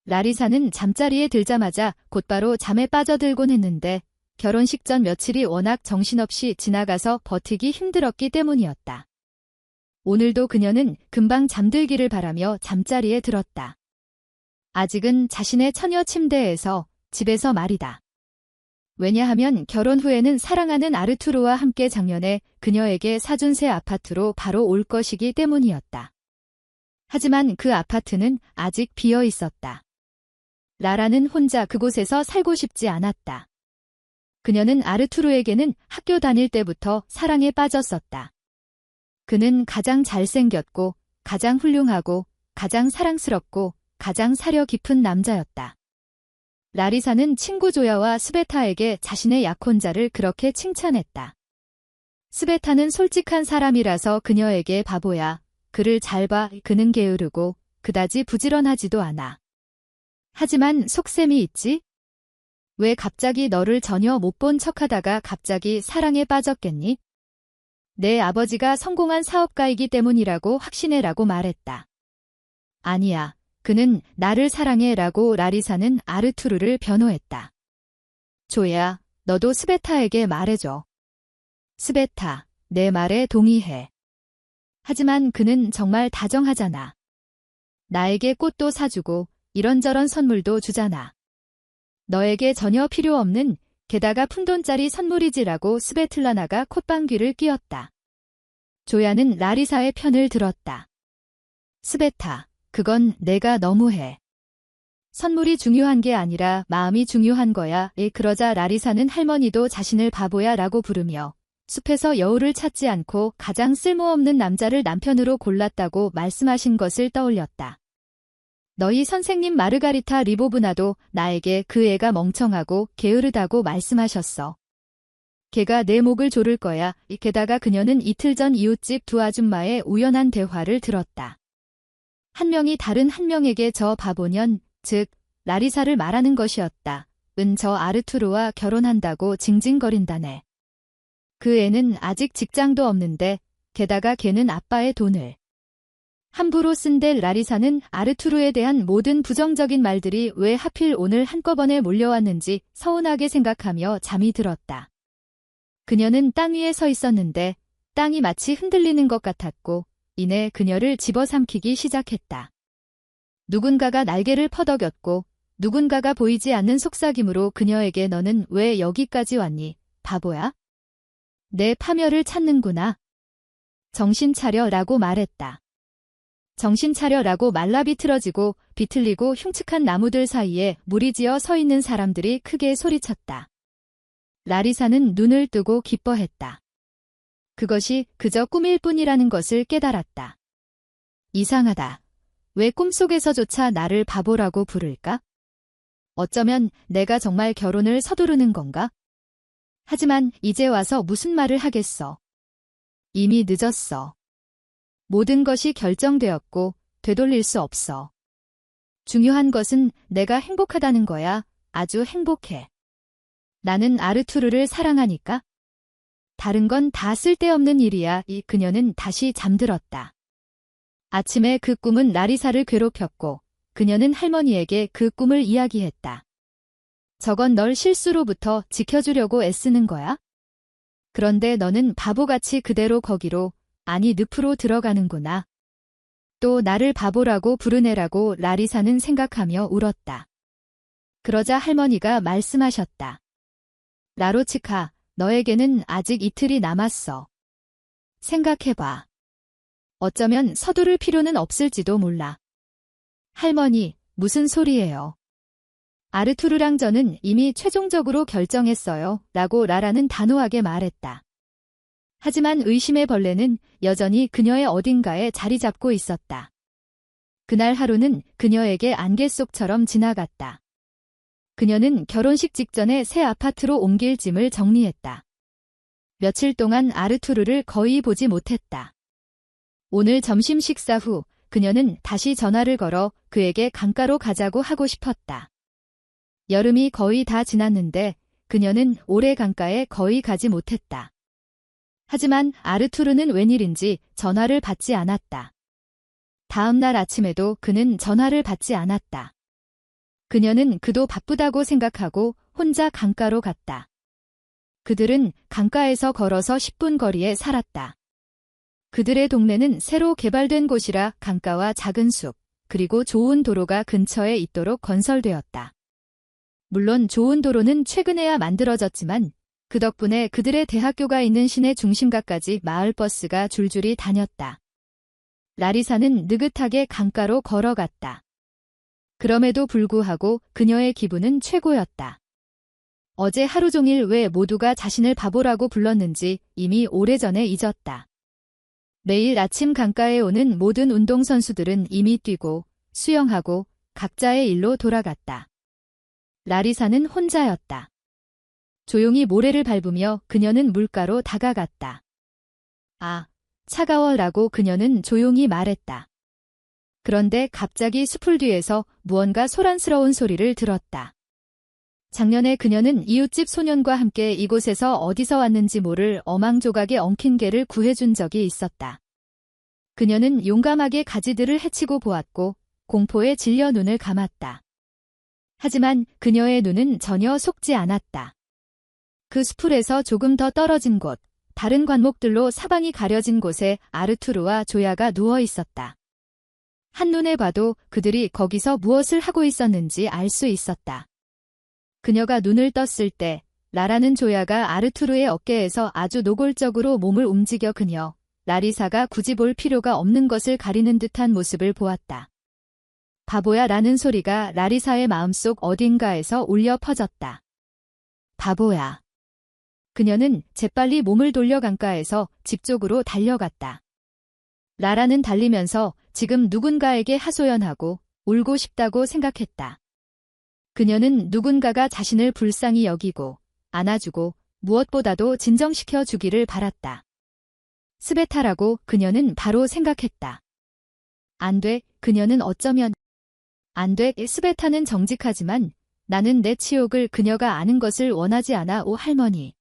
라리사는 잠자리에 들자마자 곧바로 잠에 빠져들곤 했는데 결혼식 전 며칠이 워낙 정신없이 지나가서 버티기 힘들었기 때문이었다. 오늘도 그녀는 금방 잠들기를 바라며 잠자리에 들었다. 아직은 자신의 처녀 침대에서, 집에서 말이다. 왜냐하면 결혼 후에는 사랑하는 아르투르와 함께 작년에 그녀에게 사준 새 아파트로 바로 올 것이기 때문이었다. 하지만 그 아파트는 아직 비어 있었다. 라라는 혼자 그곳에서 살고 싶지 않았다. 그녀는 아르투르에게는 학교 다닐 때부터 사랑에 빠졌었다. 그는 가장 잘생겼고, 가장 훌륭하고, 가장 사랑스럽고, 가장 사려 깊은 남자였다. 라리사는 친구 조야와 스베타에게 자신의 약혼자를 그렇게 칭찬했다. 스베타는 솔직한 사람이라서 그녀에게 바보야, 그를 잘 봐, 그는 게으르고, 그다지 부지런하지도 않아. 하지만 속셈이 있지? 왜 갑자기 너를 전혀 못 본 척하다가 갑자기 사랑에 빠졌겠니? 내 아버지가 성공한 사업가이기 때문이라고 확신해라고 말했다. 아니야, 그는 나를 사랑해라고 라리사는 아르투르를 변호했다. 조야, 너도 스베타에게 말해줘. 스베타, 내 말에 동의해. 하지만 그는 정말 다정하잖아. 나에게 꽃도 사주고 이런저런 선물도 주잖아. 너에게 전혀 필요 없는 게다가 푼돈짜리 선물이지라고 스베틀라나가 콧방귀를 뀌었다. 조야는 라리사의 편을 들었다. 스베타, 그건 내가 너무해. 선물이 중요한 게 아니라 마음이 중요한 거야. 그러자 라리사는 할머니도 자신을 바보야 라고 부르며 숲에서 여우를 찾지 않고 가장 쓸모없는 남자를 남편으로 골랐다고 말씀하신 것을 떠올렸다. 너희 선생님 마르가리타 리보브나도 나에게 그 애가 멍청하고 게으르다고 말씀하셨어. 걔가 내 목을 조를 거야. 게다가 그녀는 이틀 전 이웃집 두 아줌마의 우연한 대화를 들었다. 한 명이 다른 한 명에게 저 바보년, 즉 라리사를 말하는 것이었다. 저 아르투르와 결혼한다고 징징거린다네. 그 애는 아직 직장도 없는데 게다가 걔는 아빠의 돈을 함부로 쓴데 라리사는 아르투르에 대한 모든 부정적인 말들이 왜 하필 오늘 한꺼번에 몰려왔는지 서운하게 생각하며 잠이 들었다. 그녀는 땅 위에 서 있었는데 땅이 마치 흔들리는 것 같았고 이내 그녀를 집어삼키기 시작했다. 누군가가 날개를 퍼덕였고 누군가가 보이지 않는 속삭임으로 그녀에게 너는 왜 여기까지 왔니? 바보야? 내 파멸을 찾는구나. 정신 차려 라고 말했다. 정신 차려 라고 말라 비틀어지고 비틀리고 흉측한 나무들 사이에 무리지어 서 있는 사람들이 크게 소리쳤다. 라리사는 눈을 뜨고 기뻐했다. 그것이 그저 꿈일 뿐이라는 것을 깨달았다. 이상하다. 왜 꿈속에서조차 나를 바보라고 부를까? 어쩌면 내가 정말 결혼을 서두르는 건가? 하지만 이제 와서 무슨 말을 하겠어. 이미 늦었어. 모든 것이 결정되었고 되돌릴 수 없어. 중요한 것은 내가 행복하다는 거야. 아주 행복해. 나는 아르투르를 사랑하니까. 다른 건 다 쓸데없는 일이야. 그녀는 다시 잠들었다. 아침에 그 꿈은 라리사를 괴롭혔고 그녀는 할머니에게 그 꿈을 이야기했다. 저건 널 실수로부터 지켜주려고 애쓰는 거야? 그런데 너는 바보같이 그대로 거기로, 아니 늪으로 들어가는구나. 또 나를 바보라고 부르네라고 라리사는 생각하며 울었다. 그러자 할머니가 말씀하셨다. 라로치카, 너에게는 아직 이틀이 남았어. 생각해봐. 어쩌면 서두를 필요는 없을지도 몰라. 할머니, 무슨 소리예요? 아르투르랑 저는 이미 최종적으로 결정했어요. 라고 라라는 단호하게 말했다. 하지만 의심의 벌레는 여전히 그녀의 어딘가에 자리 잡고 있었다. 그날 하루는 그녀에게 안개 속처럼 지나갔다. 그녀는 결혼식 직전에 새 아파트로 옮길 짐을 정리했다. 며칠 동안 아르투르를 거의 보지 못했다. 오늘 점심 식사 후 그녀는 다시 전화를 걸어 그에게 강가로 가자고 하고 싶었다. 여름이 거의 다 지났는데 그녀는 올해 강가에 거의 가지 못했다. 하지만 아르투르는 웬일인지 전화를 받지 않았다. 다음 날 아침에도 그는 전화를 받지 않았다. 그녀는 그도 바쁘다고 생각하고 혼자 강가로 갔다. 그들은 강가에서 걸어서 10분 거리에 살았다. 그들의 동네는 새로 개발된 곳이라 강가와 작은 숲, 그리고 좋은 도로가 근처에 있도록 건설되었다. 물론 좋은 도로는 최근에야 만들어졌지만 그 덕분에 그들의 대학교가 있는 시내 중심가까지 마을버스가 줄줄이 다녔다. 라리사는 느긋하게 강가로 걸어갔다. 그럼에도 불구하고 그녀의 기분은 최고였다. 어제 하루 종일 왜 모두가 자신을 바보라고 불렀는지 이미 오래전에 잊었다. 매일 아침 강가에 오는 모든 운동선수들은 이미 뛰고 수영하고 각자의 일로 돌아갔다. 라리사는 혼자였다. 조용히 모래를 밟으며 그녀는 물가로 다가갔다. 아, 차가워라고 그녀는 조용히 말했다. 그런데 갑자기 숲을 뒤에서 무언가 소란스러운 소리를 들었다. 작년에 그녀는 이웃집 소년과 함께 이곳에서 어디서 왔는지 모를 어망조각에 엉킨 개를 구해준 적이 있었다. 그녀는 용감하게 가지들을 헤치고 보았고 공포에 질려 눈을 감았다. 하지만 그녀의 눈은 전혀 속지 않았다. 그 수풀에서 조금 더 떨어진 곳, 다른 관목들로 사방이 가려진 곳에 아르투르와 조야가 누워 있었다. 한눈에 봐도 그들이 거기서 무엇을 하고 있었는지 알 수 있었다. 그녀가 눈을 떴을 때 라라는 조야가 아르투르의 어깨에서 아주 노골적으로 몸을 움직여 그녀, 라리사가 굳이 볼 필요가 없는 것을 가리는 듯한 모습을 보았다. 바보야 라는 소리가 라리사의 마음속 어딘가에서 울려 퍼졌다. 바보야. 그녀는 재빨리 몸을 돌려 강가에서 집 쪽으로 달려갔다. 라라는 달리면서 지금 누군가에게 하소연하고 울고 싶다고 생각했다. 그녀는 누군가가 자신을 불쌍히 여기고 안아주고 무엇보다도 진정시켜 주기를 바랐다. 스베타라고 그녀는 바로 생각했다. 안 돼, 그녀는 어쩌면 안 돼, 스베타는 정직하지만 나는 내 치욕을 그녀가 아는 것을 원하지 않아. 오 할머니.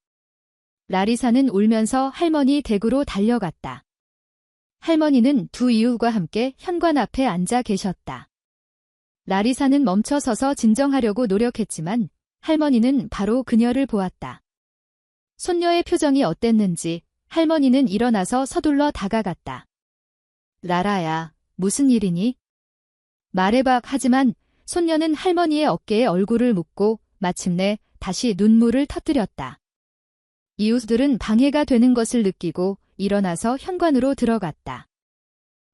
라리사는 울면서 할머니 댁으로 달려갔다. 할머니는 두 이웃과 함께 현관 앞에 앉아 계셨다. 라리사는 멈춰 서서 진정하려고 노력했지만 할머니는 바로 그녀를 보았다. 손녀의 표정이 어땠는지 할머니는 일어나서 서둘러 다가갔다. 라라야, 무슨 일이니? 말해봐. 하지만 손녀는 할머니의 어깨에 얼굴을 묻고 마침내 다시 눈물을 터뜨렸다. 이웃들은 방해가 되는 것을 느끼고 일어나서 현관으로 들어갔다.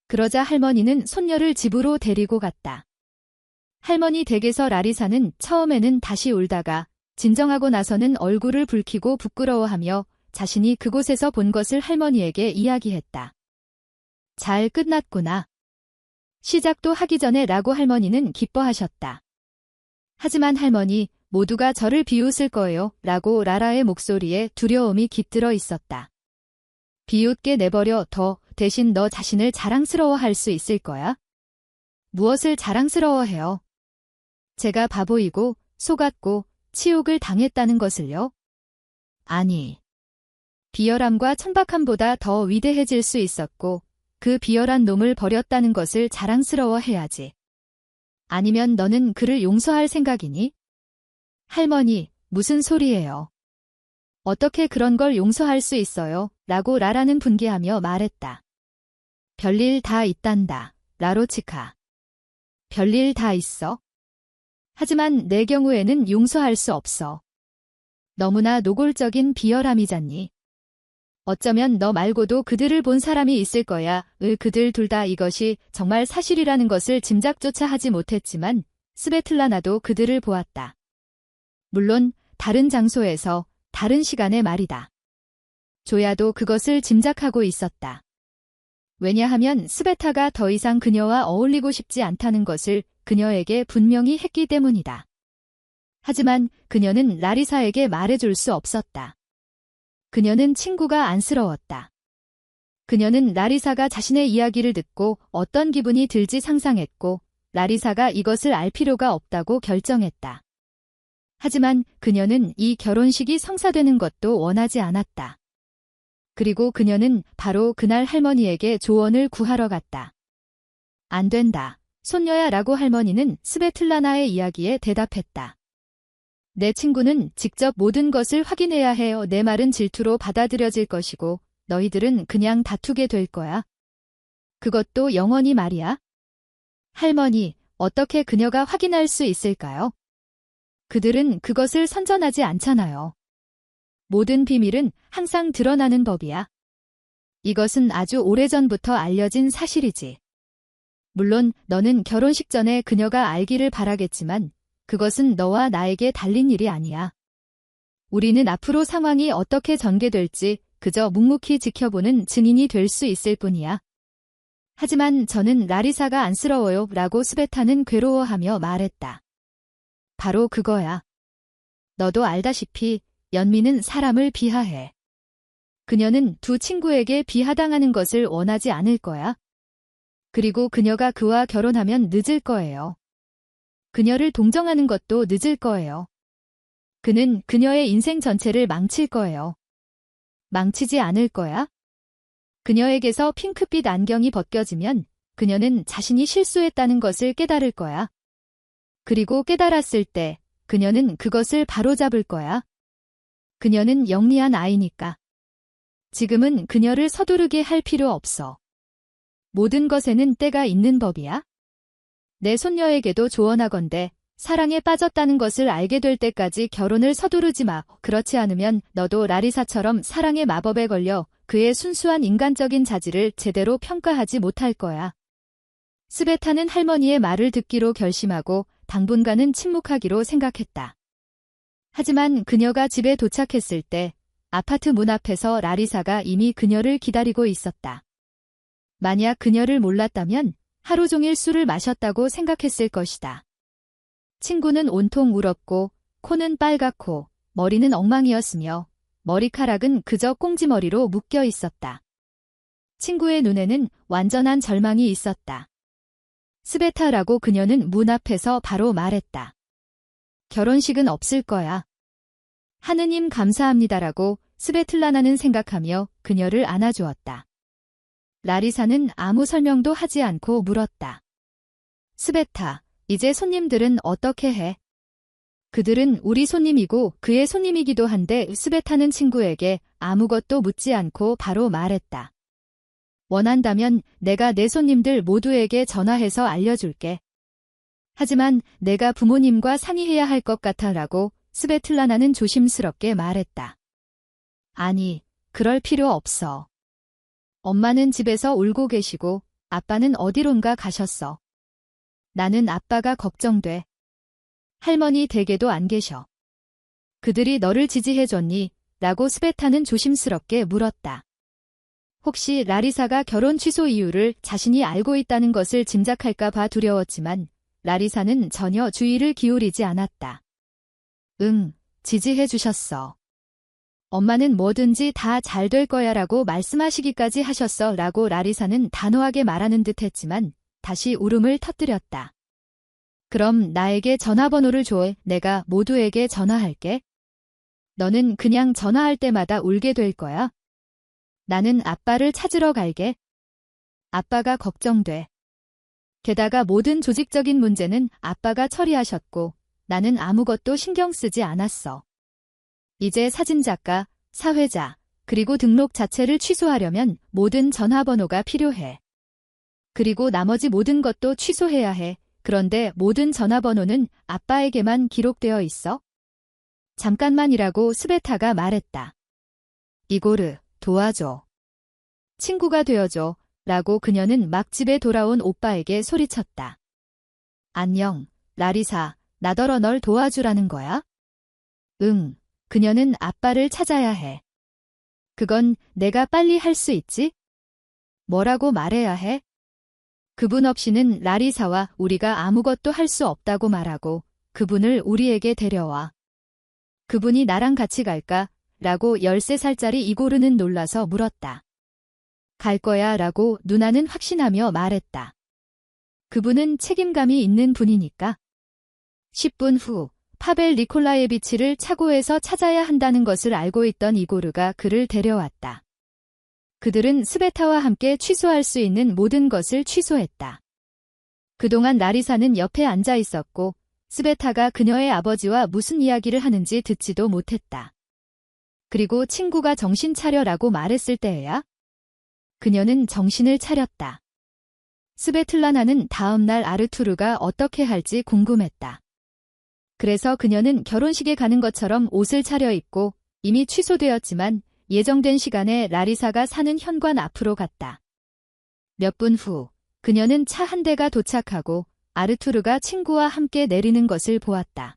그러자 할머니는 손녀를 집으로 데리고 갔다. 할머니 댁에서 라리사는 처음에는 다시 울다가 진정하고 나서는 얼굴을 붉히고 부끄러워하며 자신이 그곳에서 본 것을 할머니에게 이야기했다. 잘 끝났구나. 시작도 하기 전에 라고 할머니는 기뻐하셨다. 하지만 할머니, 모두가 저를 비웃을 거예요 라고 라라의 목소리에 두려움이 깃들어 있었다. 비웃게 내버려 둬. 대신 너 자신을 자랑스러워할 수 있을 거야? 무엇을 자랑스러워해요? 제가 바보이고 속았고 치욕을 당했다는 것을요? 아니. 비열함과 천박함보다 더 위대해질 수 있었고 그 비열한 놈을 버렸다는 것을 자랑스러워해야지. 아니면 너는 그를 용서할 생각이니? 할머니, 무슨 소리예요? 어떻게 그런 걸 용서할 수 있어요? 라고 라라는 분개하며 말했다. 별일 다 있단다, 라로치카. 별일 다 있어? 하지만 내 경우에는 용서할 수 없어. 너무나 노골적인 비열함이잖니. 어쩌면 너 말고도 그들을 본 사람이 있을 거야. 그들 둘 다 이것이 정말 사실이라는 것을 짐작조차 하지 못했지만 스베틀라나도 그들을 보았다. 물론 다른 장소에서 다른 시간에 말이다. 조야도 그것을 짐작하고 있었다. 왜냐하면 스베타가 더 이상 그녀와 어울리고 싶지 않다는 것을 그녀에게 분명히 했기 때문이다. 하지만 그녀는 라리사에게 말해줄 수 없었다. 그녀는 친구가 안쓰러웠다. 그녀는 라리사가 자신의 이야기를 듣고 어떤 기분이 들지 상상했고 라리사가 이것을 알 필요가 없다고 결정했다. 하지만 그녀는 이 결혼식이 성사되는 것도 원하지 않았다. 그리고 그녀는 바로 그날 할머니에게 조언을 구하러 갔다. 안 된다. 손녀야 라고 할머니는 스베틀라나의 이야기에 대답했다. 내 친구는 직접 모든 것을 확인해야 해요. 내 말은 질투로 받아들여질 것이고 너희들은 그냥 다투게 될 거야. 그것도 영원히 말이야. 할머니, 어떻게 그녀가 확인할 수 있을까요? 그들은 그것을 선전하지 않잖아요. 모든 비밀은 항상 드러나는 법이야. 이것은 아주 오래전부터 알려진 사실이지. 물론 너는 결혼식 전에 그녀가 알기를 바라겠지만 그것은 너와 나에게 달린 일이 아니야. 우리는 앞으로 상황이 어떻게 전개될지 그저 묵묵히 지켜보는 증인이 될 수 있을 뿐이야. 하지만 저는 라리사가 안쓰러워요 라고 스베타는 괴로워하며 말했다. 바로 그거야. 너도 알다시피 연미는 사람을 비하해. 그녀는 두 친구에게 비하당하는 것을 원하지 않을 거야. 그리고 그녀가 그와 결혼하면 늦을 거예요. 그녀를 동정하는 것도 늦을 거예요. 그는 그녀의 인생 전체를 망칠 거예요. 망치지 않을 거야? 그녀에게서 핑크빛 안경이 벗겨지면 그녀는 자신이 실수했다는 것을 깨달을 거야. 그리고 깨달았을 때 그녀는 그것을 바로잡을 거야. 그녀는 영리한 아이니까. 지금은 그녀를 서두르게 할 필요 없어. 모든 것에는 때가 있는 법이야. 내 손녀에게도 조언하건대 사랑에 빠졌다는 것을 알게 될 때까지 결혼을 서두르지 마. 그렇지 않으면 너도 라리사처럼 사랑의 마법에 걸려 그의 순수한 인간적인 자질을 제대로 평가하지 못할 거야. 스베타는 할머니의 말을 듣기로 결심하고 당분간은 침묵하기로 생각했다. 하지만 그녀가 집에 도착했을 때 아파트 문 앞에서 라리사가 이미 그녀를 기다리고 있었다. 만약 그녀를 몰랐다면 하루 종일 술을 마셨다고 생각했을 것이다. 친구는 온통 울었고 코는 빨갛고 머리는 엉망이었으며 머리카락은 그저 꽁지머리로 묶여 있었다. 친구의 눈에는 완전한 절망이 있었다. 스베타라고 그녀는 문 앞에서 바로 말했다. 결혼식은 없을 거야. 하느님 감사합니다라고 스베틀라나는 생각하며 그녀를 안아주었다. 라리사는 아무 설명도 하지 않고 물었다. 스베타, 이제 손님들은 어떻게 해? 그들은 우리 손님이고 그의 손님이기도 한데 스베타는 친구에게 아무것도 묻지 않고 바로 말했다. 원한다면 내가 내 손님들 모두에게 전화해서 알려줄게. 하지만 내가 부모님과 상의해야 할 것 같아라고 스베틀라나는 조심스럽게 말했다. 아니, 그럴 필요 없어. 엄마는 집에서 울고 계시고 아빠는 어디론가 가셨어. 나는 아빠가 걱정돼. 할머니 댁에도 안 계셔. 그들이 너를 지지해줬니? 라고 스베타는 조심스럽게 물었다. 혹시 라리사가 결혼 취소 이유를 자신이 알고 있다는 것을 짐작할까 봐 두려웠지만 라리사는 전혀 주의를 기울이지 않았다. 응, 지지해 주셨어. 엄마는 뭐든지 다 잘 될 거야 라고 말씀하시기까지 하셨어 라고 라리사는 단호하게 말하는 듯 했지만 다시 울음을 터뜨렸다. 그럼 나에게 전화번호를 줘. 내가 모두에게 전화할게. 너는 그냥 전화할 때마다 울게 될 거야. 나는 아빠를 찾으러 갈게. 아빠가 걱정돼. 게다가 모든 조직적인 문제는 아빠가 처리하셨고 나는 아무것도 신경 쓰지 않았어. 이제 사진작가, 사회자, 그리고 등록 자체를 취소하려면 모든 전화번호가 필요해. 그리고 나머지 모든 것도 취소해야 해. 그런데 모든 전화번호는 아빠에게만 기록되어 있어? 잠깐만이라고 스베타가 말했다. 이고르, 도와줘. 친구가 되어줘. 라고 그녀는 막 집에 돌아온 오빠에게 소리쳤다. 안녕, 라리사. 나더러 널 도와주라는 거야? 응, 그녀는 아빠를 찾아야 해. 그건 내가 빨리 할 수 있지? 뭐라고 말해야 해? 그분 없이는 라리사와 우리가 아무것도 할 수 없다고 말하고 그분을 우리에게 데려와. 그분이 나랑 같이 갈까? 라고 13살짜리 이고르는 놀라서 물었다. 갈 거야 라고 누나는 확신하며 말했다. 그분은 책임감이 있는 분이니까. 10분 후 파벨 니콜라예비치를 차고에서 찾아야 한다는 것을 알고 있던 이고르가 그를 데려왔다. 그들은 스베타와 함께 취소할 수 있는 모든 것을 취소했다. 그동안 라리사는 옆에 앉아 있었고 스베타가 그녀의 아버지와 무슨 이야기를 하는지 듣지도 못했다. 그리고 친구가 정신 차려라고 말했을 때에야 그녀는 정신을 차렸다. 스베틀라나는 다음 날 아르투르가 어떻게 할지 궁금했다. 그래서 그녀는 결혼식에 가는 것처럼 옷을 차려입고 이미 취소되었지만 예정된 시간에 라리사가 사는 현관 앞으로 갔다. 몇 분 후 그녀는 차 한 대가 도착하고 아르투르가 친구와 함께 내리는 것을 보았다.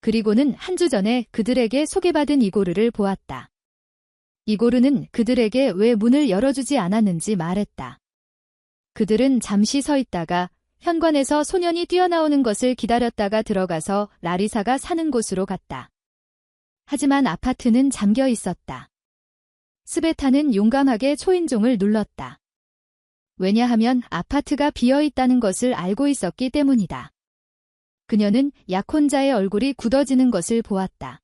그리고는 한 주 전에 그들에게 소개받은 이고르를 보았다. 이고르는 그들에게 왜 문을 열어주지 않았는지 말했다. 그들은 잠시 서 있다가 현관에서 소년이 뛰어나오는 것을 기다렸다가 들어가서 라리사가 사는 곳으로 갔다. 하지만 아파트는 잠겨 있었다. 스베타는 용감하게 초인종을 눌렀다. 왜냐하면 아파트가 비어 있다는 것을 알고 있었기 때문이다. 그녀는 약혼자의 얼굴이 굳어지는 것을 보았다.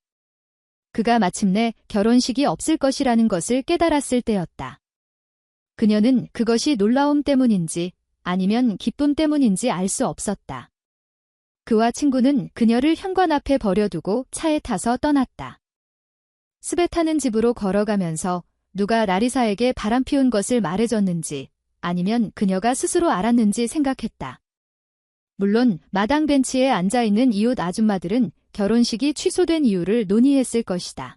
그가 마침내 결혼식이 없을 것이라는 것을 깨달았을 때였다. 그녀는 그것이 놀라움 때문인지 아니면 기쁨 때문인지 알 수 없었다. 그와 친구는 그녀를 현관 앞에 버려두고 차에 타서 떠났다. 스베타는 집으로 걸어가면서 누가 라리사에게 바람 피운 것을 말해줬는지 아니면 그녀가 스스로 알았는지 생각했다. 물론 마당 벤치에 앉아있는 이웃 아줌마들은 결혼식이 취소된 이유를 논의했을 것이다.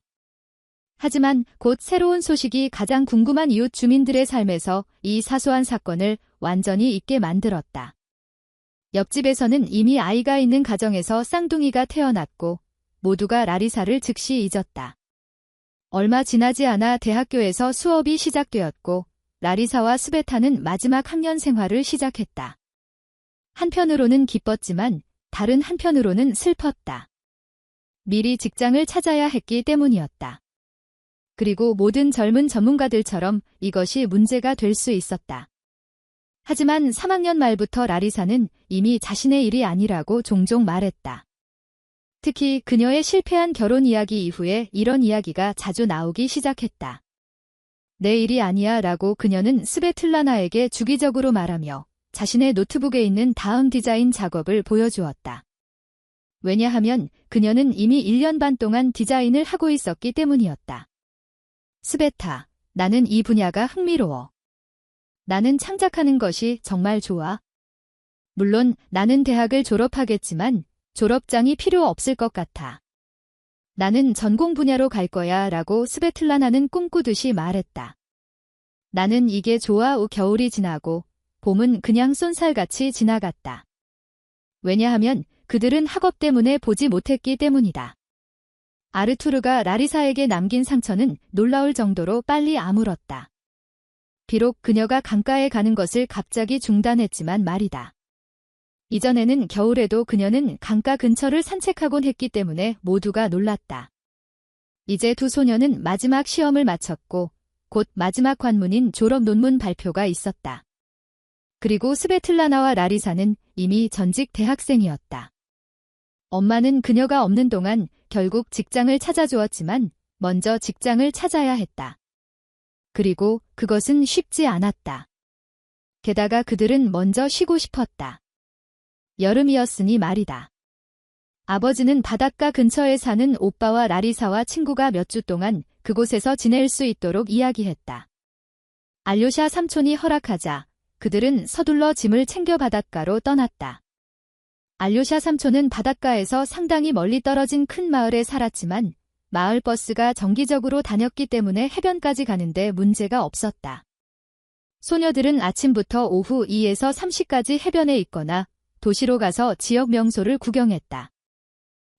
하지만 곧 새로운 소식이 가장 궁금한 이웃 주민들의 삶에서 이 사소한 사건을 완전히 잊게 만들었다. 옆집에서는 이미 아이가 있는 가정에서 쌍둥이가 태어났고 모두가 라리사를 즉시 잊었다. 얼마 지나지 않아 대학교에서 수업이 시작되었고 라리사와 스베타는 마지막 학년 생활을 시작했다. 한편으로는 기뻤지만 다른 한편으로는 슬펐다. 미리 직장을 찾아야 했기 때문이었다. 그리고 모든 젊은 전문가들처럼 이것이 문제가 될 수 있었다. 하지만 3학년 말부터 라리사는 이미 자신의 일이 아니라고 종종 말했다. 특히 그녀의 실패한 결혼 이야기 이후에 이런 이야기가 자주 나오기 시작했다. 내 일이 아니야 라고 그녀는 스베틀라나에게 주기적으로 말하며 자신의 노트북에 있는 다음 디자인 작업을 보여주었다. 왜냐하면 그녀는 이미 1년 반 동안 디자인을 하고 있었기 때문이었다. 스베타, 나는 이 분야가 흥미로워. 나는 창작하는 것이 정말 좋아. 물론 나는 대학을 졸업하겠지만 졸업장이 필요 없을 것 같아. 나는 전공 분야로 갈 거야 라고 스베틀라나는 꿈꾸듯이 말했다. 나는 이게 좋아. 겨울이 지나고 봄은 그냥 쏜살같이 지나갔다. 왜냐하면 그들은 학업 때문에 보지 못했기 때문이다. 아르투르가 라리사에게 남긴 상처는 놀라울 정도로 빨리 아물었다. 비록 그녀가 강가에 가는 것을 갑자기 중단했지만 말이다. 이전에는 겨울에도 그녀는 강가 근처를 산책하곤 했기 때문에 모두가 놀랐다. 이제 두 소녀는 마지막 시험을 마쳤고 곧 마지막 관문인 졸업 논문 발표가 있었다. 그리고 스베틀라나와 라리사는 이미 전직 대학생이었다. 엄마는 그녀가 없는 동안 결국 직장을 찾아주었지만 먼저 직장을 찾아야 했다. 그리고 그것은 쉽지 않았다. 게다가 그들은 먼저 쉬고 싶었다. 여름이었으니 말이다. 아버지는 바닷가 근처에 사는 오빠와 라리사와 친구가 몇 주 동안 그곳에서 지낼 수 있도록 이야기했다. 알료샤 삼촌이 허락하자 그들은 서둘러 짐을 챙겨 바닷가로 떠났다. 알료샤 삼촌은 바닷가에서 상당히 멀리 떨어진 큰 마을에 살았지만 마을 버스가 정기적으로 다녔기 때문에 해변까지 가는데 문제가 없었다. 소녀들은 아침부터 오후 2에서 3시까지 해변에 있거나 도시로 가서 지역 명소를 구경했다.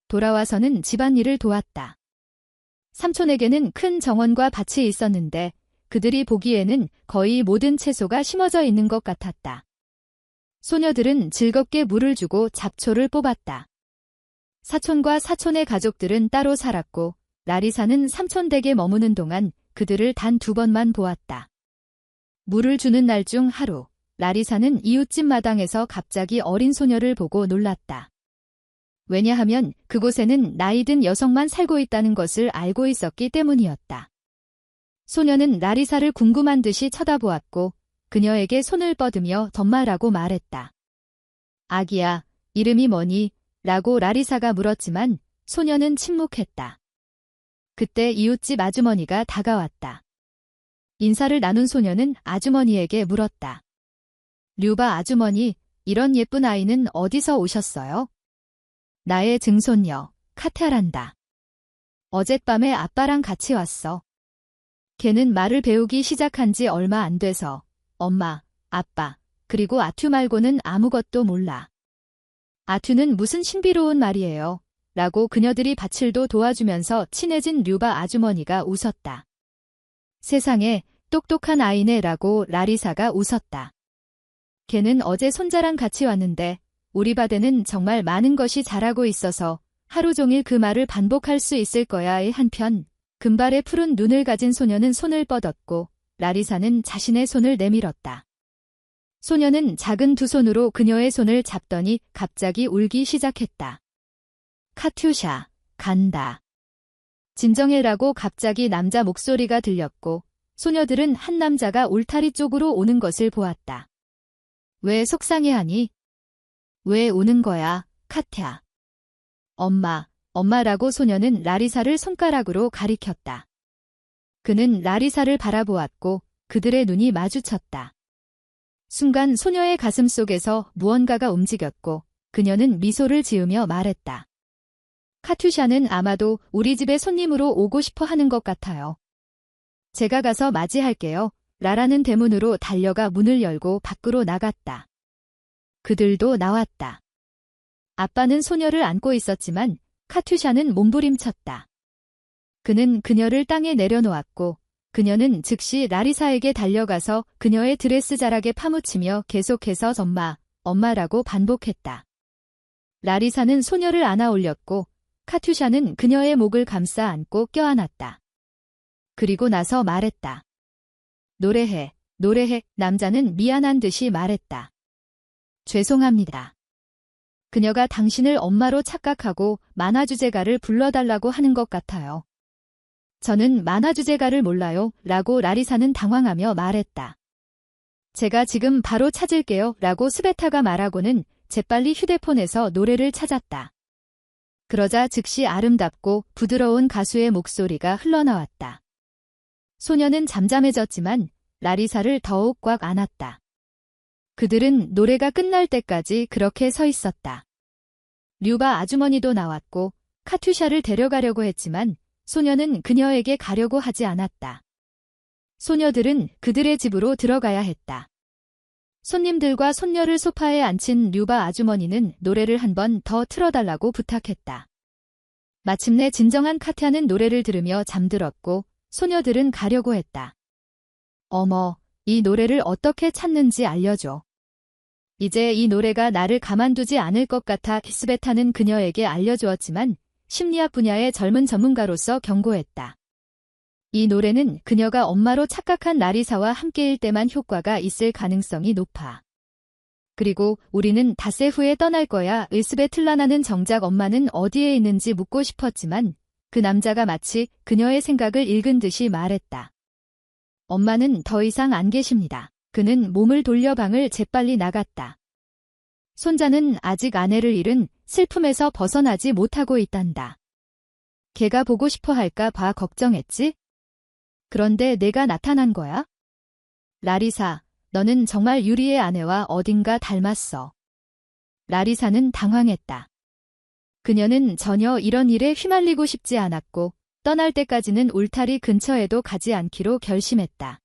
돌아와서는 집안일을 도왔다. 삼촌에게는 큰 정원과 밭이 있었는데 그들이 보기에는 거의 모든 채소가 심어져 있는 것 같았다. 소녀들은 즐겁게 물을 주고 잡초를 뽑았다. 사촌과 사촌의 가족들은 따로 살았고 라리사는 삼촌 댁에 머무는 동안 그들을 단 2번만 보았다. 물을 주는 날 중 하루, 라리사는 이웃집 마당에서 갑자기 어린 소녀를 보고 놀랐다. 왜냐하면 그곳에는 나이든 여성만 살고 있다는 것을 알고 있었기 때문이었다. 소녀는 라리사를 궁금한 듯이 쳐다보았고 그녀에게 손을 뻗으며 덤마라고 말했다. 아기야, 이름이 뭐니? 라고 라리사가 물었지만 소녀는 침묵했다. 그때 이웃집 아주머니가 다가왔다. 인사를 나눈 소녀는 아주머니에게 물었다. 류바 아주머니, 이런 예쁜 아이는 어디서 오셨어요? 나의 증손녀, 카타란다. 어젯밤에 아빠랑 같이 왔어. 걔는 말을 배우기 시작한 지 얼마 안 돼서 엄마, 아빠, 그리고 아투 말고는 아무것도 몰라. 아투는 무슨 신비로운 말이에요. 라고 그녀들이 밭을도 도와주면서 친해진 류바 아주머니가 웃었다. 세상에, 똑똑한 아이네 라고 라리사가 웃었다. 걔는 어제 손자랑 같이 왔는데 우리 밭에는 정말 많은 것이 자라고 있어서 하루 종일 그 말을 반복할 수 있을 거야의 한편 금발의 푸른 눈을 가진 소녀는 손을 뻗었고 라리사는 자신의 손을 내밀었다. 소녀는 작은 두 손으로 그녀의 손을 잡더니 갑자기 울기 시작했다. 카투샤, 간다. 진정해라고 갑자기 남자 목소리가 들렸고 소녀들은 한 남자가 울타리 쪽으로 오는 것을 보았다. 왜 속상해하니? 왜 우는 거야, 카트야? 엄마라고 소녀는 라리사를 손가락으로 가리켰다. 그는 라리사를 바라보았고 그들의 눈이 마주쳤다. 순간 소녀의 가슴 속에서 무언가가 움직였고 그녀는 미소를 지으며 말했다. 카투샤는 아마도 우리 집에 손님으로 오고 싶어 하는 것 같아요. 제가 가서 맞이할게요. 라라는 대문으로 달려가 문을 열고 밖으로 나갔다. 그들도 나왔다. 아빠는 소녀를 안고 있었지만 카투샤는 몸부림쳤다. 그는 그녀를 땅에 내려놓았고 그녀는 즉시 라리사에게 달려가서 그녀의 드레스 자락에 파묻히며 계속해서 엄마라고 반복했다. 라리사는 소녀를 안아 올렸고 카투샤는 그녀의 목을 감싸 안고 껴안았다. 그리고 나서 말했다. 노래해. 남자는 미안한 듯이 말했다. 죄송합니다. 그녀가 당신을 엄마로 착각하고 만화주제가를 불러달라고 하는 것 같아요. 저는 만화주제가를 몰라요. 라고 라리사는 당황하며 말했다. 제가 지금 바로 찾을게요. 라고 스베타가 말하고는 재빨리 휴대폰에서 노래를 찾았다. 그러자 즉시 아름답고 부드러운 가수의 목소리가 흘러나왔다. 소녀는 잠잠해졌지만 라리사를 더욱 꽉 안았다. 그들은 노래가 끝날 때까지 그렇게 서 있었다. 류바 아주머니도 나왔고 카투샤를 데려가려고 했지만 소녀는 그녀에게 가려고 하지 않았다. 소녀들은 그들의 집으로 들어가야 했다. 손님들과 손녀를 소파에 앉힌 류바 아주머니는 노래를 한 번 더 틀어달라고 부탁했다. 마침내 진정한 카트야는 노래를 들으며 잠들었고 소녀들은 가려고 했다. 어머, 이 노래를 어떻게 찾는지 알려줘. 이제 이 노래가 나를 가만두지 않을 것 같아. 스베타는 그녀에게 알려주었지만 심리학 분야의 젊은 전문가로서 경고했다. 이 노래는 그녀가 엄마로 착각한 라리사와 함께일 때만 효과가 있을 가능성이 높아. 그리고 우리는 닷새 후에 떠날 거야. 스베틀라나는 정작 엄마는 어디에 있는지 묻고 싶었지만 그 남자가 마치 그녀의 생각을 읽은 듯이 말했다. 엄마는 더 이상 안 계십니다. 그는 몸을 돌려 방을 재빨리 나갔다. 손자는 아직 아내를 잃은 슬픔에서 벗어나지 못하고 있단다. 걔가 보고 싶어 할까 봐 걱정했지? 그런데 내가 나타난 거야? 라리사, 너는 정말 유리의 아내와 어딘가 닮았어. 라리사는 당황했다. 그녀는 전혀 이런 일에 휘말리고 싶지 않았고 떠날 때까지는 울타리 근처에도 가지 않기로 결심했다.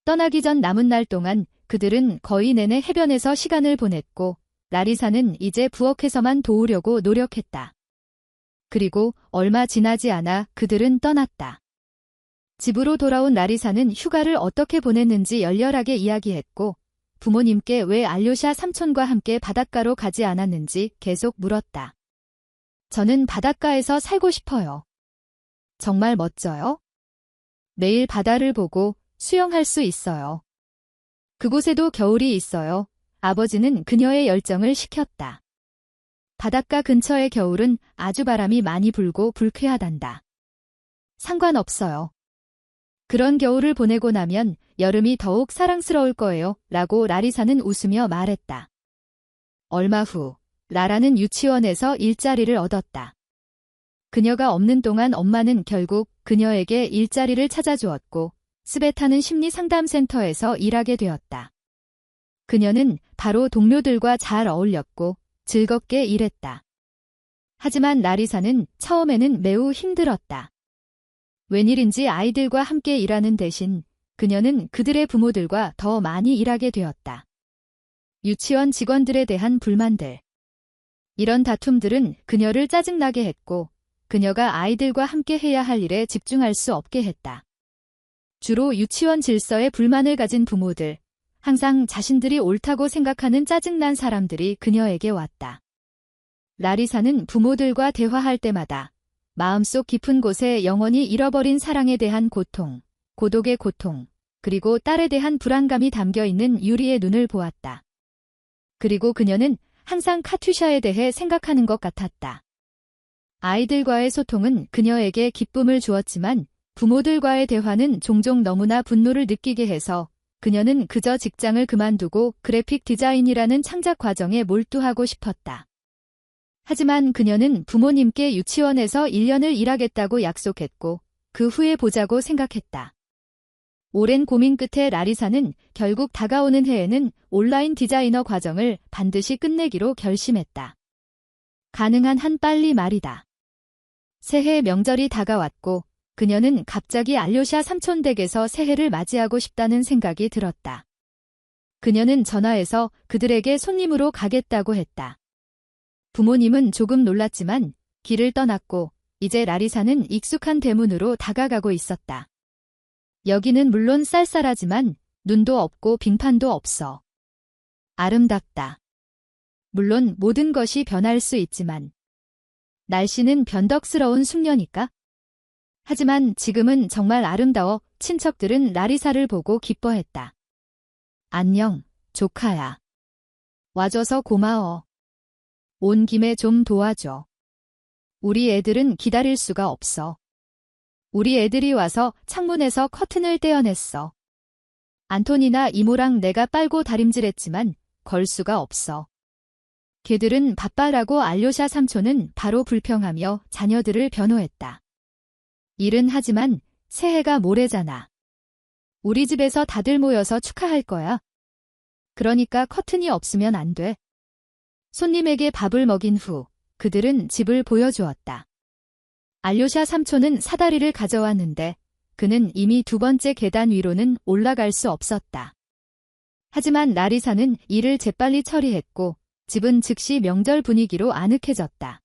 떠나기 전 남은 날 동안 그들은 거의 내내 해변에서 시간을 보냈고 라리사는 이제 부엌에서만 도우려고 노력했다. 그리고 얼마 지나지 않아 그들은 떠났다. 집으로 돌아온 라리사는 휴가를 어떻게 보냈는지 열렬하게 이야기했고 부모님께 왜 알료샤 삼촌과 함께 바닷가로 가지 않았는지 계속 물었다. 저는 바닷가에서 살고 싶어요. 정말 멋져요? 매일 바다를 보고 수영할 수 있어요. 그곳에도 겨울이 있어요. 아버지는 그녀의 열정을 식혔다. 바닷가 근처의 겨울은 아주 바람이 많이 불고 불쾌하단다. 상관없어요. 그런 겨울을 보내고 나면 여름이 더욱 사랑스러울 거예요. 라고 라리사는 웃으며 말했다. 얼마 후 라라는 유치원에서 일자리를 얻었다. 그녀가 없는 동안 엄마는 결국 그녀에게 일자리를 찾아주었고 스베타는 심리상담센터에서 일하게 되었다. 그녀는 바로 동료들과 잘 어울렸고 즐겁게 일했다. 하지만 라리사는 처음에는 매우 힘들었다. 웬일인지 아이들과 함께 일하는 대신 그녀는 그들의 부모들과 더 많이 일하게 되었다. 유치원 직원들에 대한 불만들. 이런 다툼들은 그녀를 짜증나게 했고 그녀가 아이들과 함께 해야 할 일에 집중할 수 없게 했다. 주로 유치원 질서에 불만을 가진 부모들, 항상 자신들이 옳다고 생각하는 짜증난 사람들이 그녀에게 왔다. 라리사는 부모들과 대화할 때마다 마음속 깊은 곳에 영원히 잃어버린 사랑에 대한 고통, 고독의 고통, 그리고 딸에 대한 불안감이 담겨 있는 유리의 눈을 보았다. 그리고 그녀는 항상 카투샤에 대해 생각하는 것 같았다. 아이들과의 소통은 그녀에게 기쁨을 주었지만 부모들과의 대화는 종종 너무나 분노를 느끼게 해서 그녀는 그저 직장을 그만두고 그래픽 디자인이라는 창작 과정에 몰두하고 싶었다. 하지만 그녀는 부모님께 유치원에서 1년을 일하겠다고 약속했고 그 후에 보자고 생각했다. 오랜 고민 끝에 라리사는 결국 다가오는 해에는 온라인 디자이너 과정을 반드시 끝내기로 결심했다. 가능한 한 빨리 말이다. 새해 명절이 다가왔고 그녀는 갑자기 알료샤 삼촌 댁에서 새해를 맞이하고 싶다는 생각이 들었다. 그녀는 전화해서 그들에게 손님으로 가겠다고 했다. 부모님은 조금 놀랐지만 길을 떠났고 이제 라리사는 익숙한 대문으로 다가가고 있었다. 여기는 물론 쌀쌀하지만 눈도 없고 빙판도 없어. 아름답다. 물론 모든 것이 변할 수 있지만 날씨는 변덕스러운 숙녀니까. 하지만 지금은 정말 아름다워. 친척들은 라리사를 보고 기뻐했다. 안녕, 조카야. 와줘서 고마워. 온 김에 좀 도와줘. 우리 애들은 기다릴 수가 없어. 우리 애들이 와서 창문에서 커튼을 떼어냈어. 안토니나 이모랑 내가 빨고 다림질했지만 걸 수가 없어. 걔들은 바빠라고 알료샤 삼촌은 바로 불평하며 자녀들을 변호했다. 일은 하지만 새해가 모레잖아. 우리 집에서 다들 모여서 축하할 거야. 그러니까 커튼이 없으면 안 돼. 손님에게 밥을 먹인 후 그들은 집을 보여주었다. 알료샤 삼촌은 사다리를 가져왔는데 그는 이미 2번째 계단 위로는 올라갈 수 없었다. 하지만 라리사는 일을 재빨리 처리했고 집은 즉시 명절 분위기로 아늑해졌다.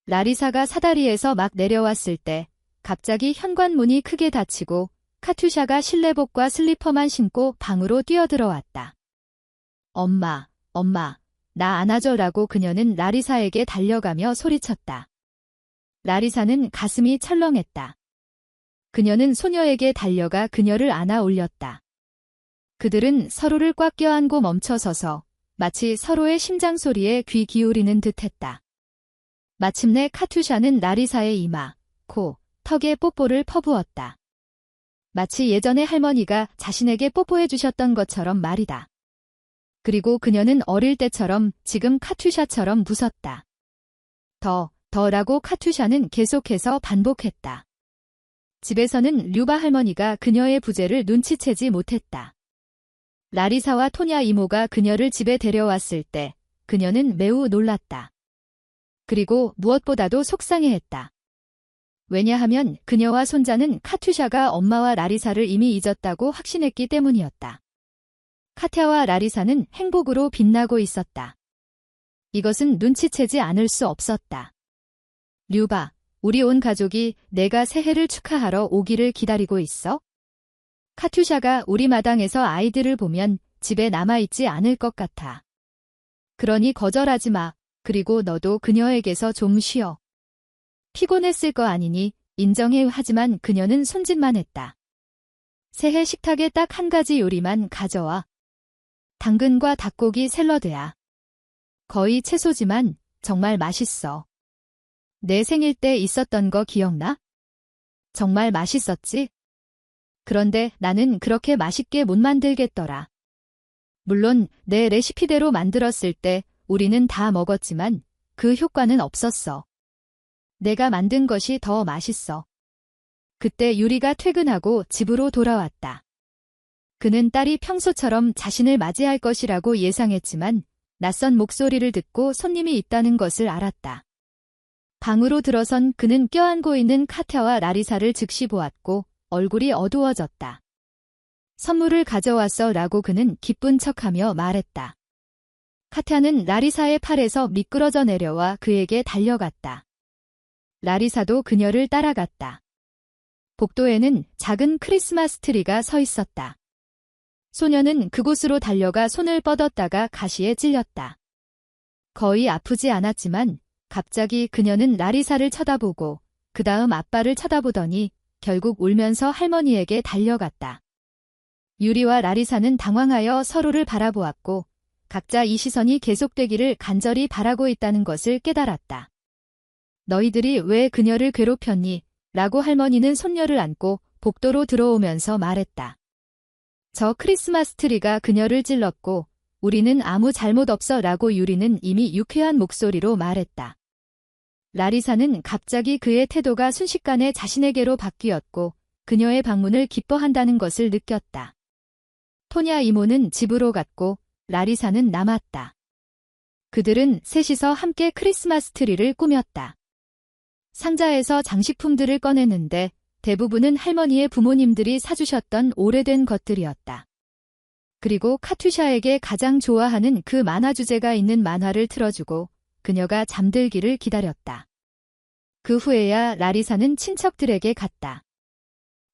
라리사가 사다리에서 막 내려왔을 때 갑자기 현관문이 크게 닫히고 카투샤가 실내복과 슬리퍼만 신고 방으로 뛰어들어왔다. 엄마, 엄마, 나 안아줘라고 그녀는 라리사에게 달려가며 소리쳤다. 라리사는 가슴이 철렁했다. 그녀는 소녀에게 달려가 그녀를 안아 올렸다. 그들은 서로를 꽉 껴안고 멈춰서서 마치 서로의 심장 소리에 귀 기울이는 듯했다. 마침내 카투샤는 라리사의 이마, 코, 턱에 뽀뽀를 퍼부었다. 마치 예전에 할머니가 자신에게 뽀뽀해 주셨던 것처럼 말이다. 그리고 그녀는 어릴 때처럼 지금 카투샤처럼 웃었다. 더라고 카투샤는 계속해서 반복했다. 집에서는 류바 할머니가 그녀의 부재를 눈치채지 못했다. 라리사와 토냐 이모가 그녀를 집에 데려왔을 때 그녀는 매우 놀랐다. 그리고 무엇보다도 속상해했다. 왜냐하면 그녀와 손자는 카투샤가 엄마와 라리사를 이미 잊었다고 확신했기 때문이었다. 카트야와 라리사는 행복으로 빛나고 있었다. 이것은 눈치채지 않을 수 없었다. 류바, 우리 온 가족이 내가 새해를 축하하러 오기를 기다리고 있어? 카투샤가 우리 마당에서 아이들을 보면 집에 남아있지 않을 것 같아. 그러니 거절하지 마. 그리고 너도 그녀에게서 좀 쉬어. 피곤했을 거 아니니 인정해. 하지만 그녀는 손짓만 했다. 새해 식탁에 딱 한 가지 요리만 가져와. 당근과 닭고기 샐러드야. 거의 채소지만 정말 맛있어. 내 생일 때 있었던 거 기억나? 정말 맛있었지? 그런데 나는 그렇게 맛있게 못 만들겠더라. 물론 내 레시피대로 만들었을 때 우리는 다 먹었지만 그 효과는 없었어. 내가 만든 것이 더 맛있어. 그때 유리가 퇴근하고 집으로 돌아왔다. 그는 딸이 평소처럼 자신을 맞이할 것이라고 예상했지만 낯선 목소리를 듣고 손님이 있다는 것을 알았다. 방으로 들어선 그는 껴안고 있는 카타와 라리사를 즉시 보았고 얼굴이 어두워졌다. 선물을 가져왔어 라고 그는 기쁜 척하며 말했다. 카타는 라리사의 팔에서 미끄러져 내려와 그에게 달려갔다. 라리사도 그녀를 따라갔다. 복도에는 작은 크리스마스 트리가 서 있었다. 소녀는 그곳으로 달려가 손을 뻗었다가 가시에 찔렸다. 거의 아프지 않았지만 갑자기 그녀는 라리사를 쳐다보고 그 다음 아빠를 쳐다보더니 결국 울면서 할머니에게 달려갔다. 유리와 라리사는 당황하여 서로를 바라보았고 각자 이 시선이 계속되기를 간절히 바라고 있다는 것을 깨달았다. 너희들이 왜 그녀를 괴롭혔니? 라고 할머니는 손녀를 안고 복도로 들어오면서 말했다. 저 크리스마스 트리가 그녀를 찔렀고 우리는 아무 잘못 없어 라고 유리는 이미 유쾌한 목소리로 말했다. 라리사는 갑자기 그의 태도가 순식간에 자신에게로 바뀌었고 그녀의 방문을 기뻐한다는 것을 느꼈다. 토냐 이모는 집으로 갔고 라리사는 남았다. 그들은 셋이서 함께 크리스마스 트리를 꾸몄다. 상자에서 장식품들을 꺼냈는데 대부분은 할머니의 부모님들이 사주셨던 오래된 것들이었다. 그리고 카투샤에게 가장 좋아하는 그 만화 주제가 있는 만화를 틀어주고 그녀가 잠들기를 기다렸다. 그 후에야 라리사는 친척들에게 갔다.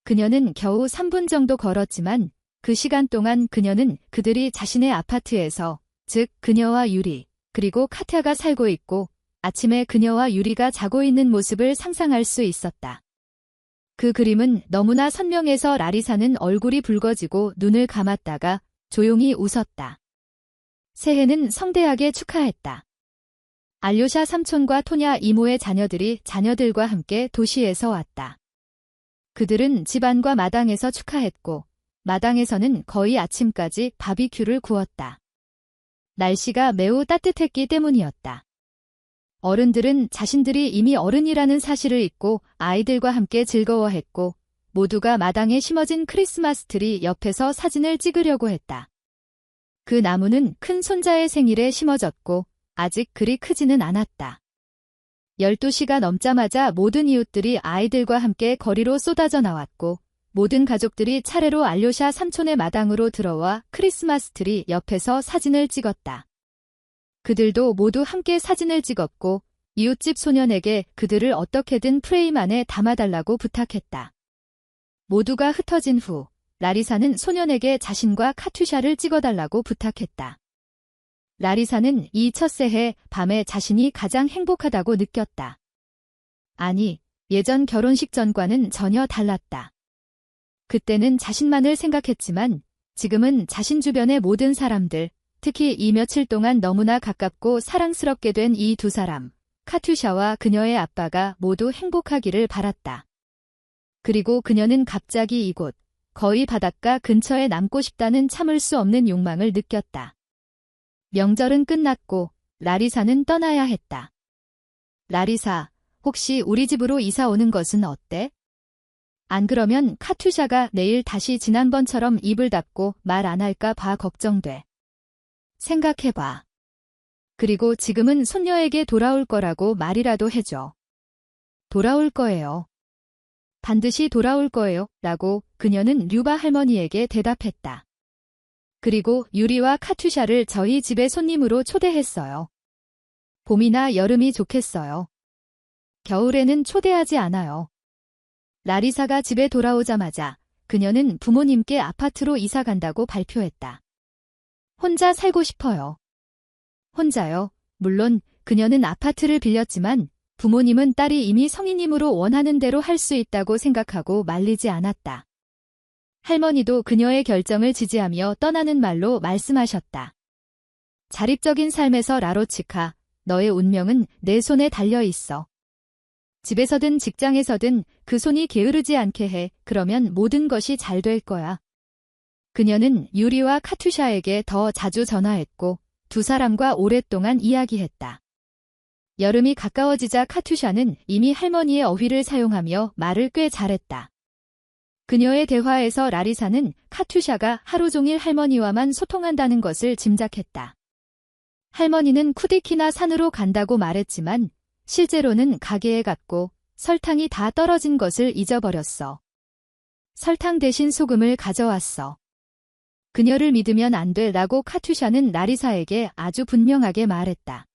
그녀는 겨우 3분 정도 걸었지만 그 시간 동안 그녀는 그들이 자신의 아파트에서, 즉 그녀와 유리, 그리고 카타가 살고 있고 아침에 그녀와 유리가 자고 있는 모습을 상상할 수 있었다. 그 그림은 너무나 선명해서 라리사는 얼굴이 붉어지고 눈을 감았다가 조용히 웃었다. 새해는 성대하게 축하했다. 알료샤 삼촌과 토냐 이모의 자녀들이 자녀들과 함께 도시에서 왔다. 그들은 집 안과 마당에서 축하했고 마당에서는 거의 아침까지 바비큐를 구웠다. 날씨가 매우 따뜻했기 때문이었다. 어른들은 자신들이 이미 어른이라는 사실을 잊고 아이들과 함께 즐거워했고 모두가 마당에 심어진 크리스마스 트리 옆에서 사진을 찍으려고 했다. 그 나무는 큰 손자의 생일에 심어졌고 아직 그리 크지는 않았다. 12시가 넘자마자 모든 이웃들이 아이들과 함께 거리로 쏟아져 나왔고 모든 가족들이 차례로 알료샤 삼촌의 마당으로 들어와 크리스마스 트리 옆에서 사진을 찍었다. 그들도 모두 함께 사진을 찍었고 이웃집 소년에게 그들을 어떻게든 프레임 안에 담아달라고 부탁했다. 모두가 흩어진 후 라리사는 소년에게 자신과 카투샤를 찍어달라고 부탁했다. 라리사는 이 첫 새해 밤에 자신이 가장 행복하다고 느꼈다. 아니, 예전 결혼식 전과는 전혀 달랐다. 그때는 자신만을 생각했지만 지금은 자신 주변의 모든 사람들, 특히 이 며칠 동안 너무나 가깝고 사랑스럽게 된 이 두 사람, 카투샤와 그녀의 아빠가 모두 행복하기를 바랐다. 그리고 그녀는 갑자기 이곳, 거의 바닷가 근처에 남고 싶다는 참을 수 없는 욕망을 느꼈다. 명절은 끝났고 라리사는 떠나야 했다. 라리사, 혹시 우리 집으로 이사 오는 것은 어때? 안 그러면 카투샤가 내일 다시 지난번처럼 입을 닫고 말 안 할까 봐 걱정돼. 생각해봐. 그리고 지금은 손녀에게 돌아올 거라고 말이라도 해줘. 돌아올 거예요. 반드시 돌아올 거예요. 라고 그녀는 류바 할머니에게 대답했다. 그리고 유리와 카투샤를 저희 집에 손님으로 초대했어요. 봄이나 여름이 좋겠어요. 겨울에는 초대하지 않아요. 라리사가 집에 돌아오자마자 그녀는 부모님께 아파트로 이사 간다고 발표했다. 혼자 살고 싶어요. 혼자요? 물론 그녀는 아파트를 빌렸지만 부모님은 딸이 이미 성인이므로 원하는 대로 할 수 있다고 생각하고 말리지 않았다. 할머니도 그녀의 결정을 지지하며 떠나는 말로 말씀하셨다. 자립적인 삶에서 라로치카, 너의 운명은 내 손에 달려 있어. 집에서든 직장에서든 그 손이 게으르지 않게 해. 그러면 모든 것이 잘 될 거야. 그녀는 유리와 카투샤에게 더 자주 전화했고 두 사람과 오랫동안 이야기했다. 여름이 가까워지자 카투샤는 이미 할머니의 어휘를 사용하며 말을 꽤 잘했다. 그녀의 대화에서 라리사는 카투샤가 하루 종일 할머니와만 소통한다는 것을 짐작했다. 할머니는 쿠디키나 산으로 간다고 말했지만 실제로는 가게에 갔고 설탕이 다 떨어진 것을 잊어버렸어. 설탕 대신 소금을 가져왔어. 그녀를 믿으면 안 돼 라고 카투샤는 라리사에게 아주 분명하게 말했다.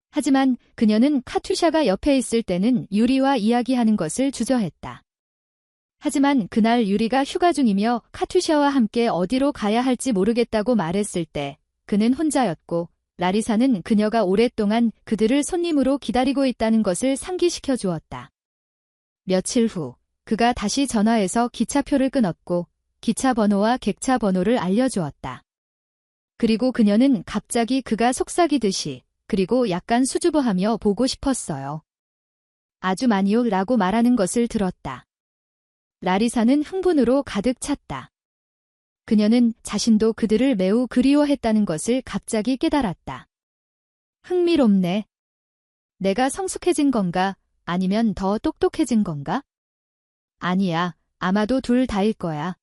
하지만 그녀는 카투샤가 옆에 있을 때는 유리와 이야기하는 것을 주저했다. 하지만 그날 유리가 휴가 중이며 카투샤와 함께 어디로 가야 할지 모르겠다고 말했을 때 그는 혼자였고 라리사는 그녀가 오랫동안 그들을 손님으로 기다리고 있다는 것을 상기시켜 주었다. 며칠 후 그가 다시 전화해서 기차표를 끊었고 기차 번호와 객차 번호를 알려주었다. 그리고 그녀는 갑자기 그가 속삭이듯이 그리고 약간 수줍어하며 보고 싶었어요. 아주 많이요 라고 말하는 것을 들었다. 라리사는 흥분으로 가득 찼다. 그녀는 자신도 그들을 매우 그리워했다는 것을 갑자기 깨달았다. 흥미롭네. 내가 성숙해진 건가? 아니면 더 똑똑해진 건가? 아니야. 아마도 둘 다일 거야.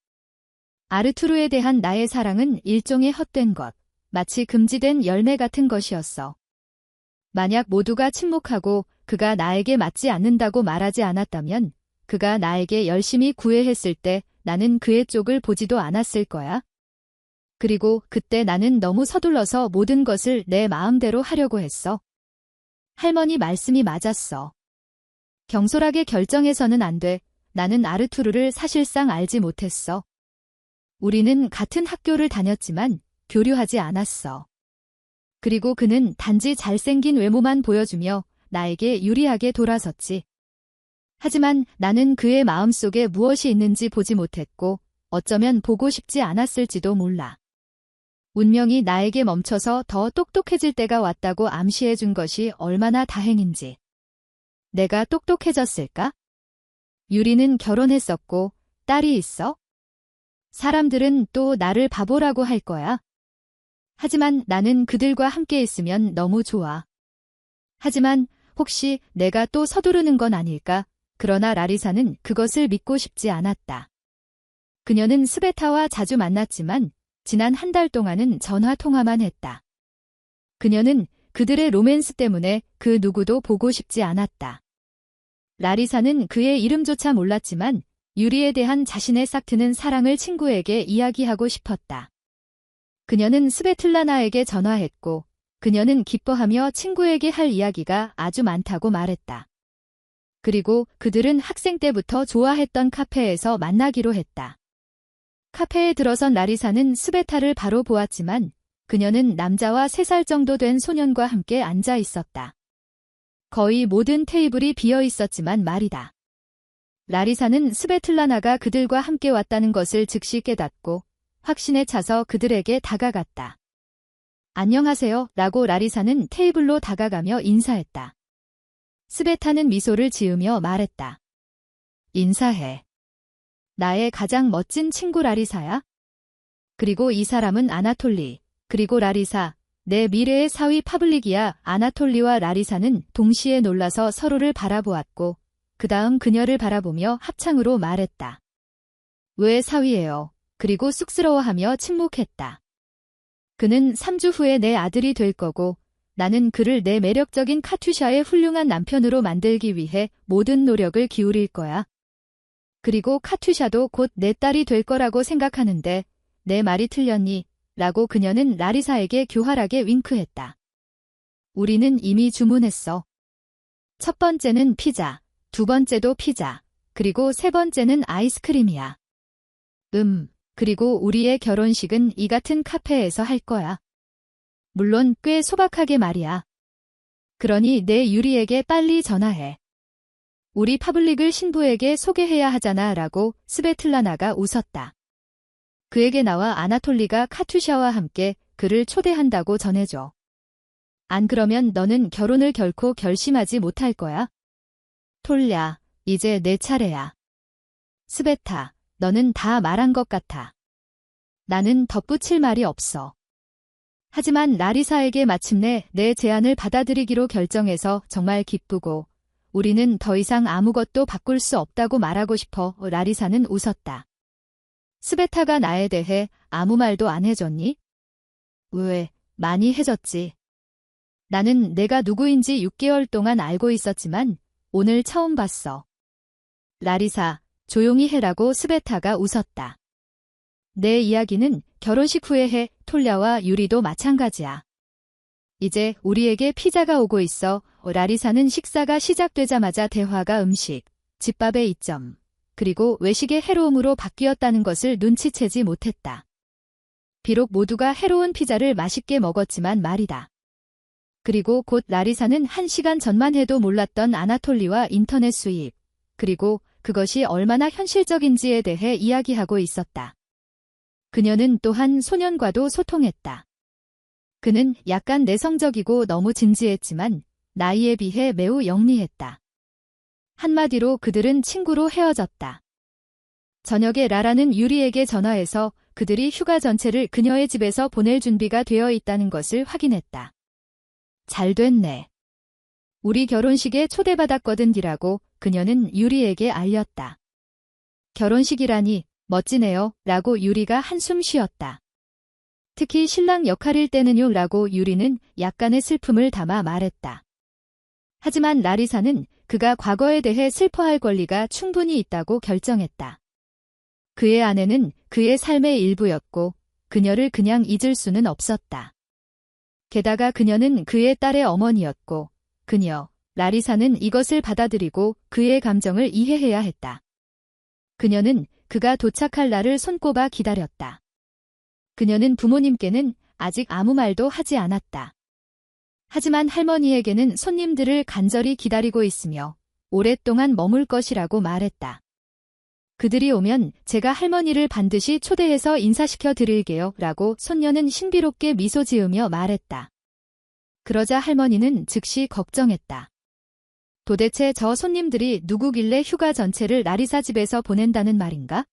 아르투르에 대한 나의 사랑은 일종의 헛된 것, 마치 금지된 열매 같은 것이었어. 만약 모두가 침묵하고 그가 나에게 맞지 않는다고 말하지 않았다면 그가 나에게 열심히 구애했을 때 나는 그의 쪽을 보지도 않았을 거야. 그리고 그때 나는 너무 서둘러서 모든 것을 내 마음대로 하려고 했어. 할머니 말씀이 맞았어. 경솔하게 결정해서는 안 돼. 나는 아르투르를 사실상 알지 못했어. 우리는 같은 학교를 다녔지만 교류하지 않았어. 그리고 그는 단지 잘생긴 외모만 보여주며 나에게 유리하게 돌아섰지. 하지만 나는 그의 마음속에 무엇이 있는지 보지 못했고 어쩌면 보고 싶지 않았을지도 몰라. 운명이 나에게 멈춰서 더 똑똑해질 때가 왔다고 암시해 준 것이 얼마나 다행인지. 내가 똑똑해졌을까? 유리는 결혼했었고 딸이 있어? 사람들은 또 나를 바보라고 할 거야. 하지만 나는 그들과 함께 있으면 너무 좋아. 하지만 혹시 내가 또 서두르는 건 아닐까? 그러나 라리사는 그것을 믿고 싶지 않았다. 그녀는 스베타와 자주 만났지만 지난 한 달 동안은 전화 통화만 했다. 그녀는 그들의 로맨스 때문에 그 누구도 보고 싶지 않았다. 라리사는 그의 이름조차 몰랐지만 유리에 대한 자신의 싹트는 사랑을 친구에게 이야기하고 싶었다. 그녀는 스베틀라나에게 전화했고 그녀는 기뻐하며 친구에게 할 이야기가 아주 많다고 말했다. 그리고 그들은 학생 때부터 좋아했던 카페에서 만나기로 했다. 카페에 들어선 라리사는 스베타를 바로 보았지만 그녀는 남자와 3살 정도 된 소년과 함께 앉아 있었다. 거의 모든 테이블이 비어 있었지만 말이다. 라리사는 스베틀라나가 그들과 함께 왔다는 것을 즉시 깨닫고 확신에 차서 그들에게 다가갔다. 안녕하세요 라고 라리사는 테이블로 다가가며 인사했다. 스베타는 미소를 지으며 말했다. 인사해. 나의 가장 멋진 친구 라리사야. 그리고 이 사람은 아나톨리, 그리고 라리사, 내 미래의 사위 파블릭이야. 아나톨리와 라리사는 동시에 놀라서 서로를 바라보았고 그 다음 그녀를 바라보며 합창으로 말했다. 왜 사위예요? 그리고 쑥스러워하며 침묵했다. 그는 3주 후에 내 아들이 될 거고 나는 그를 내 매력적인 카투샤의 훌륭한 남편으로 만들기 위해 모든 노력을 기울일 거야. 그리고 카투샤도 곧 내 딸이 될 거라고 생각하는데 내 말이 틀렸니? 라고 그녀는 라리사에게 교활하게 윙크했다. 우리는 이미 주문했어. 첫 번째는 피자, 두 번째도 피자, 그리고 세 번째는 아이스크림이야. 그리고 우리의 결혼식은 이 같은 카페에서 할 거야. 물론 꽤 소박하게 말이야. 그러니 내 유리에게 빨리 전화해. 우리 파블릭을 신부에게 소개해야 하잖아 라고 스베틀라나가 웃었다. 그에게 나와 아나톨리가 카투샤와 함께 그를 초대한다고 전해줘. 안 그러면 너는 결혼을 결코 결심하지 못할 거야. 톨랴, 이제 내 차례야. 스베타, 너는 다 말한 것 같아. 나는 덧붙일 말이 없어. 하지만 라리사에게 마침내 내 제안을 받아들이기로 결정해서 정말 기쁘고 우리는 더 이상 아무것도 바꿀 수 없다고 말하고 싶어. 라리사는 웃었다. 스베타가 나에 대해 아무 말도 안 해줬니? 왜, 많이 해줬지. 나는 내가 누구인지 6개월 동안 알고 있었지만 오늘 처음 봤어. 라리사, 조용히 해라고 스베타가 웃었다. 내 이야기는 결혼식 후에 해. 톨랴와 유리도 마찬가지야. 이제 우리에게 피자가 오고 있어. 라리사는 식사가 시작되자마자 대화가 음식, 집밥의 이점, 그리고 외식의 해로움으로 바뀌었다는 것을 눈치채지 못했다. 비록 모두가 해로운 피자를 맛있게 먹었지만 말이다. 그리고 곧 라리사는 1시간 전만 해도 몰랐던 아나톨리와 인터넷 수입, 그리고 그것이 얼마나 현실적인지에 대해 이야기하고 있었다. 그녀는 또한 소년과도 소통했다. 그는 약간 내성적이고 너무 진지했지만 나이에 비해 매우 영리했다. 한마디로 그들은 친구로 헤어졌다. 저녁에 라라는 유리에게 전화해서 그들이 휴가 전체를 그녀의 집에서 보낼 준비가 되어 있다는 것을 확인했다. 잘 됐네. 우리 결혼식에 초대받았거든이라고 그녀는 유리에게 알렸다. 결혼식이라니 멋지네요 라고 유리가 한숨 쉬었다. 특히 신랑 역할일 때는요 라고 유리는 약간의 슬픔을 담아 말했다. 하지만 라리사는 그가 과거에 대해 슬퍼할 권리가 충분히 있다고 결정했다. 그의 아내는 그의 삶의 일부였고 그녀를 그냥 잊을 수는 없었다. 게다가 그녀는 그의 딸의 어머니였고 그녀, 라리사는 이것을 받아들이고 그의 감정을 이해해야 했다. 그녀는 그가 도착할 날을 손꼽아 기다렸다. 그녀는 부모님께는 아직 아무 말도 하지 않았다. 하지만 할머니에게는 손님들을 간절히 기다리고 있으며 오랫동안 머물 것이라고 말했다. 그들이 오면 제가 할머니를 반드시 초대해서 인사시켜 드릴게요 라고 손녀는 신비롭게 미소 지으며 말했다. 그러자 할머니는 즉시 걱정했다. 도대체 저 손님들이 누구길래 휴가 전체를 라리사 집에서 보낸다는 말인가?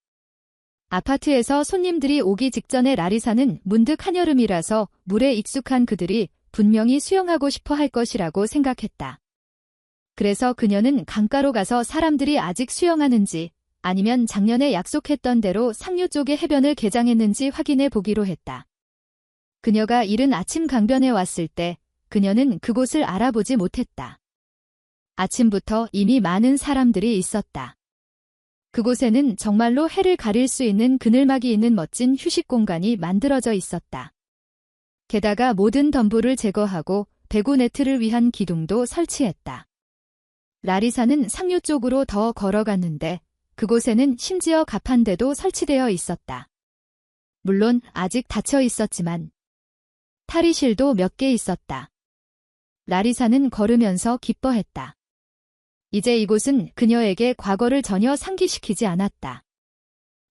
아파트에서 손님들이 오기 직전에 라리사는 문득 한여름이라서 물에 익숙한 그들이 분명히 수영하고 싶어 할 것이라고 생각했다. 그래서 그녀는 강가로 가서 사람들이 아직 수영하는지 아니면 작년에 약속했던 대로 상류 쪽의 해변을 개장했는지 확인해 보기로 했다. 그녀가 이른 아침 강변에 왔을 때 그녀는 그곳을 알아보지 못했다. 아침부터 이미 많은 사람들이 있었다. 그곳에는 정말로 해를 가릴 수 있는 그늘막이 있는 멋진 휴식 공간이 만들어져 있었다. 게다가 모든 덤불을 제거하고 배구 네트를 위한 기둥도 설치했다. 라리사는 상류 쪽으로 더 걸어갔는데 그곳에는 심지어 가판대도 설치되어 있었다. 물론 아직 닫혀 있었지만 탈의실도 몇 개 있었다. 라리사는 걸으면서 기뻐했다. 이제 이곳은 그녀에게 과거를 전혀 상기시키지 않았다.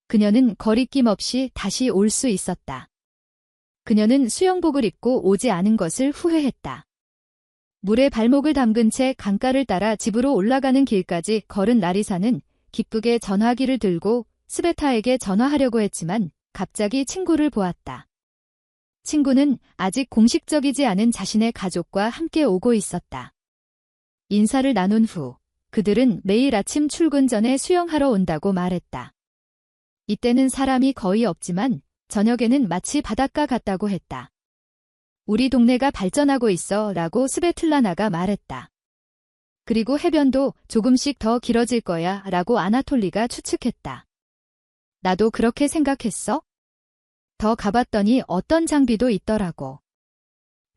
그녀는 거리낌 없이 다시 올 수 있었다. 그녀는 수영복을 입고 오지 않은 것을 후회했다. 물에 발목을 담근 채 강가를 따라 집으로 올라가는 길까지 걸은 라리사는 기쁘게 전화기를 들고 스베타에게 전화하려고 했지만 갑자기 친구를 보았다. 친구는 아직 공식적이지 않은 자신의 가족과 함께 오고 있었다. 인사를 나눈 후 그들은 매일 아침 출근 전에 수영하러 온다고 말했다. 이때는 사람이 거의 없지만 저녁에는 마치 바닷가 같다고 했다. 우리 동네가 발전하고 있어 라고 스베틀라나가 말했다. 그리고 해변도 조금씩 더 길어질 거야 라고 아나톨리가 추측했다. 나도 그렇게 생각했어? 더 가봤더니 어떤 장비도 있더라고.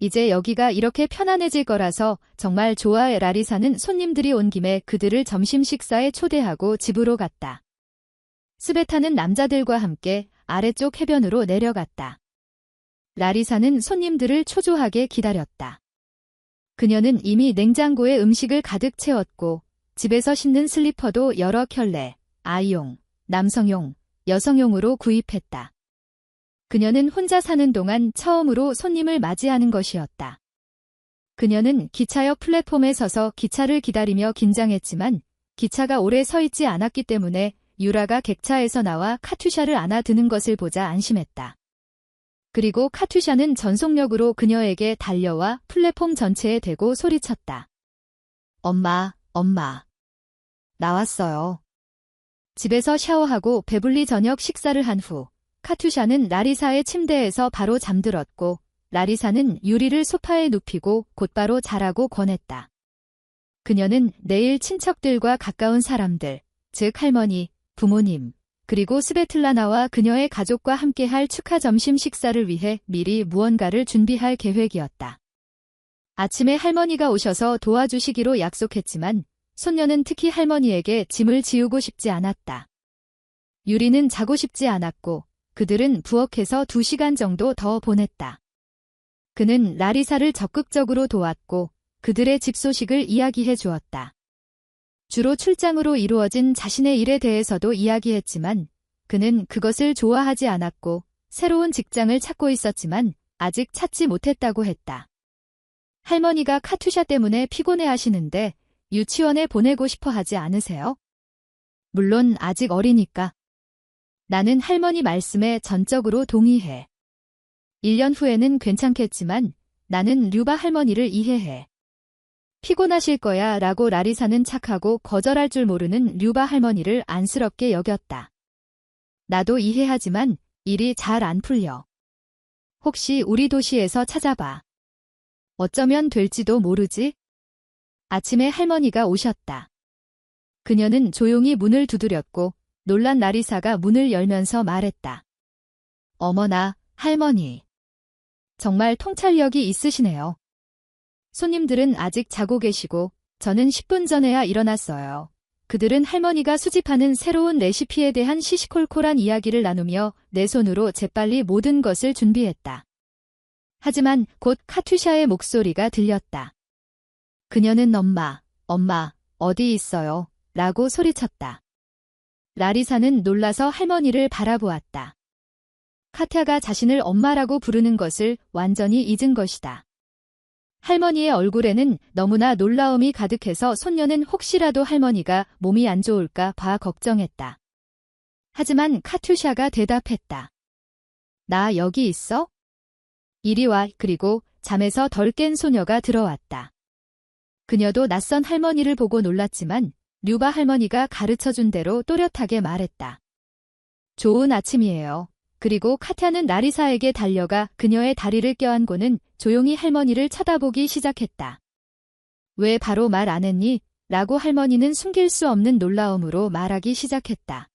이제 여기가 이렇게 편안해질 거라서 정말 좋아해. 라리사는 손님들이 온 김에 그들을 점심 식사에 초대하고 집으로 갔다. 스베타는 남자들과 함께 아래쪽 해변으로 내려갔다. 라리사는 손님들을 초조하게 기다렸다. 그녀는 이미 냉장고에 음식을 가득 채웠고 집에서 신는 슬리퍼도 여러 켤레, 아이용, 남성용, 여성용으로 구입했다. 그녀는 혼자 사는 동안 처음으로 손님을 맞이하는 것이었다. 그녀는 기차역 플랫폼에 서서 기차를 기다리며 긴장했지만 기차가 오래 서 있지 않았기 때문에 유라가 객차에서 나와 카투샤를 안아 드는 것을 보자 안심했다. 그리고 카투샤는 전속력으로 그녀에게 달려와 플랫폼 전체에 대고 소리쳤다. 엄마, 엄마. 나왔어요. 집에서 샤워하고 배불리 저녁 식사를 한 후, 카투샤는 라리사의 침대에서 바로 잠들었고, 라리사는 유리를 소파에 눕히고 곧바로 자라고 권했다. 그녀는 내일 친척들과 가까운 사람들, 즉 할머니, 부모님, 그리고 스베틀라나와 그녀의 가족과 함께할 축하 점심 식사를 위해 미리 무언가를 준비할 계획이었다. 아침에 할머니가 오셔서 도와주시기로 약속했지만 손녀는 특히 할머니에게 짐을 지우고 싶지 않았다. 유리는 자고 싶지 않았고 그들은 부엌에서 2시간 정도 더 보냈다. 그는 라리사를 적극적으로 도왔고 그들의 집 소식을 이야기해 주었다. 주로 출장으로 이루어진 자신의 일에 대해서도 이야기했지만 그는 그것을 좋아하지 않았고 새로운 직장을 찾고 있었지만 아직 찾지 못했다고 했다. 할머니가 카투샤 때문에 피곤해하시는데 유치원에 보내고 싶어 하지 않으세요? 물론 아직 어리니까. 나는 할머니 말씀에 전적으로 동의해. 1년 후에는 괜찮겠지만 나는 류바 할머니를 이해해. 피곤하실 거야 라고 라리사는 착하고 거절할 줄 모르는 류바 할머니를 안쓰럽게 여겼다. 나도 이해하지만 일이 잘 안 풀려. 혹시 우리 도시에서 찾아봐. 어쩌면 될지도 모르지? 아침에 할머니가 오셨다. 그녀는 조용히 문을 두드렸고 놀란 라리사가 문을 열면서 말했다. 어머나, 할머니. 정말 통찰력이 있으시네요. 손님들은 아직 자고 계시고 저는 10분 전에야 일어났어요. 그들은 할머니가 수집하는 새로운 레시피에 대한 시시콜콜한 이야기를 나누며 내 손으로 재빨리 모든 것을 준비했다. 하지만 곧 카투샤의 목소리가 들렸다. 그녀는 엄마, 어디 있어요? 라고 소리쳤다. 라리사는 놀라서 할머니를 바라보았다. 카타가 자신을 엄마라고 부르는 것을 완전히 잊은 것이다. 할머니의 얼굴에는 너무나 놀라움이 가득해서 손녀는 혹시라도 할머니가 몸이 안 좋을까 봐 걱정했다. 하지만 카투샤가 대답했다. 나 여기 있어? 이리 와. 그리고 잠에서 덜 깬 소녀가 들어왔다. 그녀도 낯선 할머니를 보고 놀랐지만 류바 할머니가 가르쳐준 대로 또렷하게 말했다. 좋은 아침이에요. 그리고 카타는 라리사에게 달려가 그녀의 다리를 껴안고는 조용히 할머니를 쳐다보기 시작했다. 왜 바로 말 안 했니? 라고 할머니는 숨길 수 없는 놀라움으로 말하기 시작했다.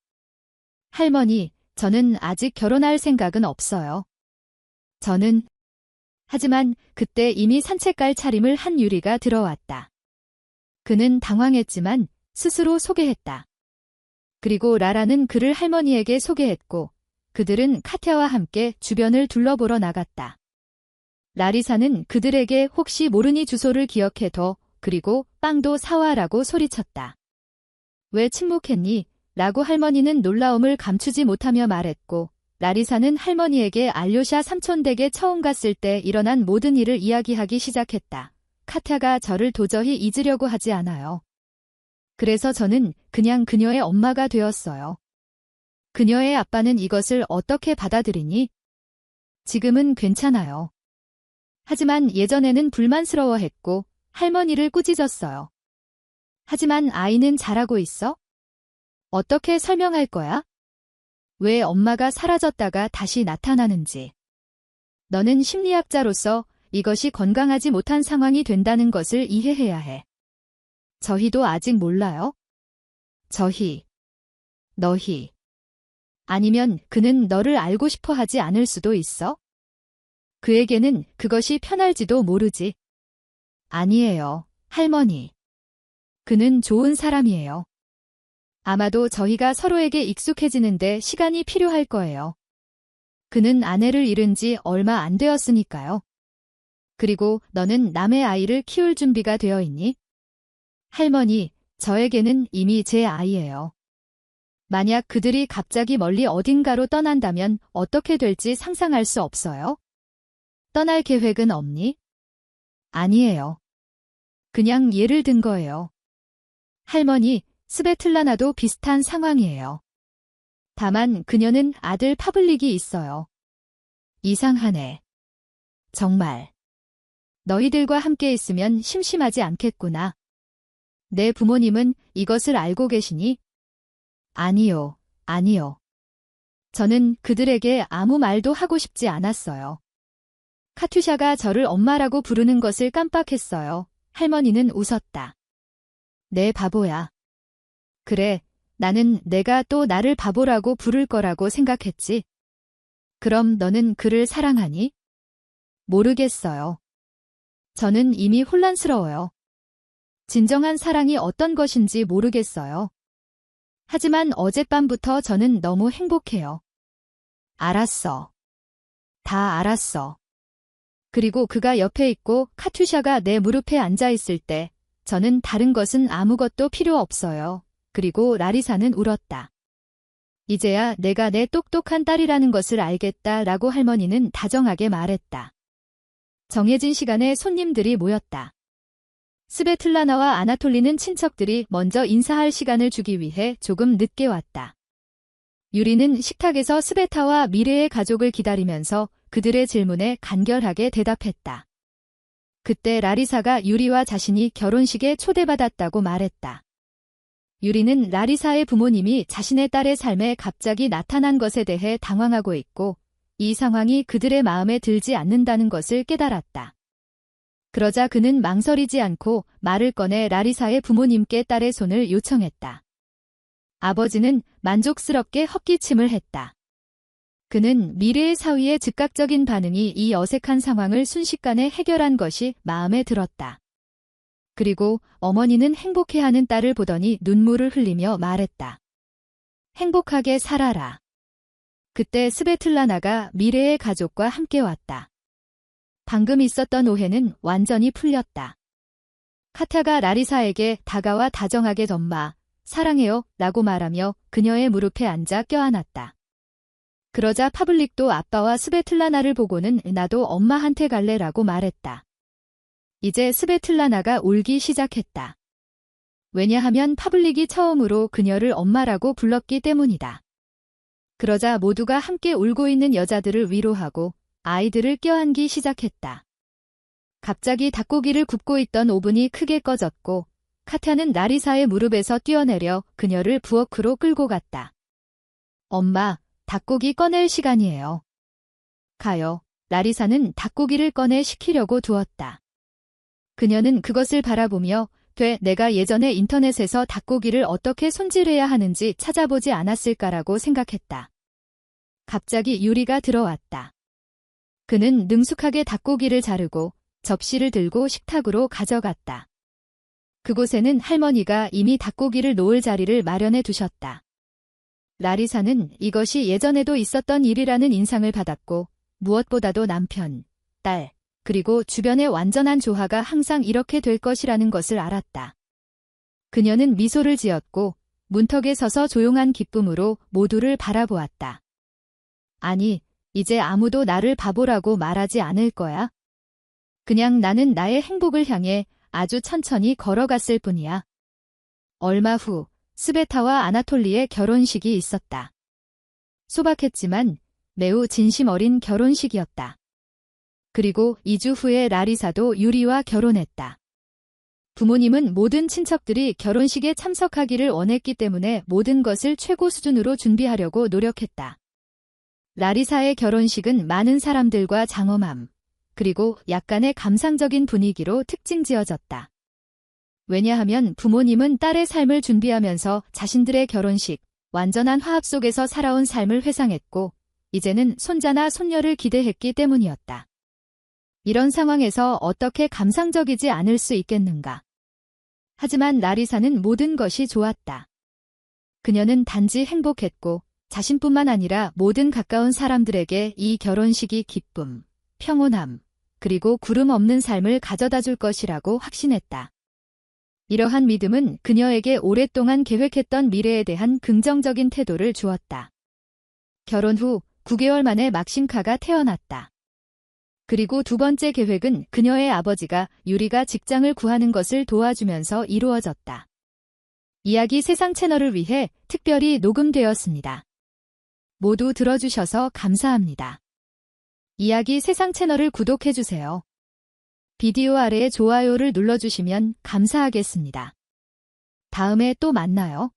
할머니, 저는 아직 결혼할 생각은 없어요. 저는... 하지만 그때 이미 산책 갈 차림을 한 유리가 들어왔다. 그는 당황했지만 스스로 소개했다. 그리고 라라는 그를 할머니에게 소개했고 그들은 카타와 함께 주변을 둘러보러 나갔다. 라리사는 그들에게 혹시 모르니 주소를 기억해둬. 그리고 빵도 사와라고 소리쳤다. 왜 침묵했니? 라고 할머니는 놀라움을 감추지 못하며 말했고 라리사는 할머니에게 알료샤 삼촌 댁에 처음 갔을 때 일어난 모든 일을 이야기하기 시작했다. 카타가 저를 도저히 잊으려고 하지 않아요. 그래서 저는 그냥 그녀의 엄마가 되었어요. 그녀의 아빠는 이것을 어떻게 받아들이니? 지금은 괜찮아요. 하지만 예전에는 불만스러워했고 할머니를 꾸짖었어요. 하지만 아이는 잘하고 있어? 어떻게 설명할 거야? 왜 엄마가 사라졌다가 다시 나타나는지. 너는 심리학자로서 이것이 건강하지 못한 상황이 된다는 것을 이해해야 해. 저희도 아직 몰라요? 저희. 너희. 아니면 그는 너를 알고 싶어 하지 않을 수도 있어? 그에게는 그것이 편할지도 모르지. 아니에요, 할머니. 그는 좋은 사람이에요. 아마도 저희가 서로에게 익숙해지는데 시간이 필요할 거예요. 그는 아내를 잃은 지 얼마 안 되었으니까요. 그리고 너는 남의 아이를 키울 준비가 되어 있니? 할머니, 저에게는 이미 제 아이예요. 만약 그들이 갑자기 멀리 어딘가로 떠난다면 어떻게 될지 상상할 수 없어요? 떠날 계획은 없니? 아니에요. 그냥 예를 든 거예요. 할머니, 스베틀라나도 비슷한 상황이에요. 다만 그녀는 아들 파블릭이 있어요. 이상하네. 정말. 너희들과 함께 있으면 심심하지 않겠구나. 내 부모님은 이것을 알고 계시니? 아니요, 아니요. 저는 그들에게 아무 말도 하고 싶지 않았어요. 카투샤가 저를 엄마라고 부르는 것을 깜빡했어요. 할머니는 웃었다. 내 바보야. 그래, 나는 내가 또 나를 바보라고 부를 거라고 생각했지. 그럼 너는 그를 사랑하니? 모르겠어요. 저는 이미 혼란스러워요. 진정한 사랑이 어떤 것인지 모르겠어요. 하지만 어젯밤부터 저는 너무 행복해요. 알았어. 다 알았어. 그리고 그가 옆에 있고 카투샤가 내 무릎에 앉아 있을 때 저는 다른 것은 아무것도 필요 없어요. 그리고 라리사는 울었다. 이제야 내가 내 똑똑한 딸이라는 것을 알겠다라고 할머니는 다정하게 말했다. 정해진 시간에 손님들이 모였다. 스베틀라나와 아나톨리는 친척들이 먼저 인사할 시간을 주기 위해 조금 늦게 왔다. 유리는 식탁에서 스베타와 미래의 가족을 기다리면서 그들의 질문에 간결하게 대답했다. 그때 라리사가 유리와 자신이 결혼식에 초대받았다고 말했다. 유리는 라리사의 부모님이 자신의 딸의 삶에 갑자기 나타난 것에 대해 당황하고 있고 이 상황이 그들의 마음에 들지 않는다는 것을 깨달았다. 그러자 그는 망설이지 않고 말을 꺼내 라리사의 부모님께 딸의 손을 요청했다. 아버지는 만족스럽게 헛기침을 했다. 그는 미래의 사위의 즉각적인 반응이 이 어색한 상황을 순식간에 해결한 것이 마음에 들었다. 그리고 어머니는 행복해하는 딸을 보더니 눈물을 흘리며 말했다. 행복하게 살아라. 그때 스베틀라나가 미래의 가족과 함께 왔다. 방금 있었던 오해는 완전히 풀렸다. 카타가 라리사에게 다가와 다정하게 엄마, 사랑해요 라고 말하며 그녀의 무릎에 앉아 껴안았다. 그러자 파블릭도 아빠와 스베틀라나를 보고는 나도 엄마한테 갈래라고 말했다. 이제 스베틀라나가 울기 시작했다. 왜냐하면 파블릭이 처음으로 그녀를 엄마라고 불렀기 때문이다. 그러자 모두가 함께 울고 있는 여자들을 위로하고 아이들을 껴안기 시작했다. 갑자기 닭고기를 굽고 있던 오븐이 크게 꺼졌고 카타는 라리사의 무릎에서 뛰어내려 그녀를 부엌으로 끌고 갔다. 엄마, 닭고기 꺼낼 시간이에요. 가요. 라리사는 닭고기를 꺼내 식히려고 두었다. 그녀는 그것을 바라보며 내가 예전에 인터넷에서 닭고기를 어떻게 손질해야 하는지 찾아보지 않았을까라고 생각했다. 갑자기 유리가 들어왔다. 그는 능숙하게 닭고기를 자르고 접시를 들고 식탁으로 가져갔다. 그곳에는 할머니가 이미 닭고기를 놓을 자리를 마련해 두셨다. 라리사는 이것이 예전에도 있었던 일이라는 인상을 받았고 무엇보다도 남편, 딸, 그리고 주변의 완전한 조화가 항상 이렇게 될 것이라는 것을 알았다. 그녀는 미소를 지었고 문턱에 서서 조용한 기쁨으로 모두를 바라보았다. 아니, 이제 아무도 나를 바보라고 말하지 않을 거야. 그냥 나는 나의 행복을 향해 아주 천천히 걸어갔을 뿐이야. 얼마 후 스베타와 아나톨리의 결혼식이 있었다. 소박했지만 매우 진심 어린 결혼식이었다. 그리고 2주 후에 라리사도 유리와 결혼했다. 부모님은 모든 친척들이 결혼식에 참석하기를 원했기 때문에 모든 것을 최고 수준으로 준비하려고 노력했다. 라리사의 결혼식은 많은 사람들과 장엄함, 그리고 약간의 감상적인 분위기로 특징지어졌다. 왜냐하면 부모님은 딸의 삶을 준비하면서 자신들의 결혼식, 완전한 화합 속에서 살아온 삶을 회상했고, 이제는 손자나 손녀를 기대했기 때문이었다. 이런 상황에서 어떻게 감상적이지 않을 수 있겠는가. 하지만 라리사는 모든 것이 좋았다. 그녀는 단지 행복했고 자신뿐만 아니라 모든 가까운 사람들에게 이 결혼식이 기쁨, 평온함, 그리고 구름 없는 삶을 가져다 줄 것이라고 확신했다. 이러한 믿음은 그녀에게 오랫동안 계획했던 미래에 대한 긍정적인 태도를 주었다. 결혼 후 9개월 만에 막심카가 태어났다. 그리고 두 번째 계획은 그녀의 아버지가 유리가 직장을 구하는 것을 도와주면서 이루어졌다. 이야기 세상 채널을 위해 특별히 녹음되었습니다. 모두 들어주셔서 감사합니다. 이야기 세상 채널을 구독해주세요. 비디오 아래에 좋아요를 눌러주시면 감사하겠습니다. 다음에 또 만나요.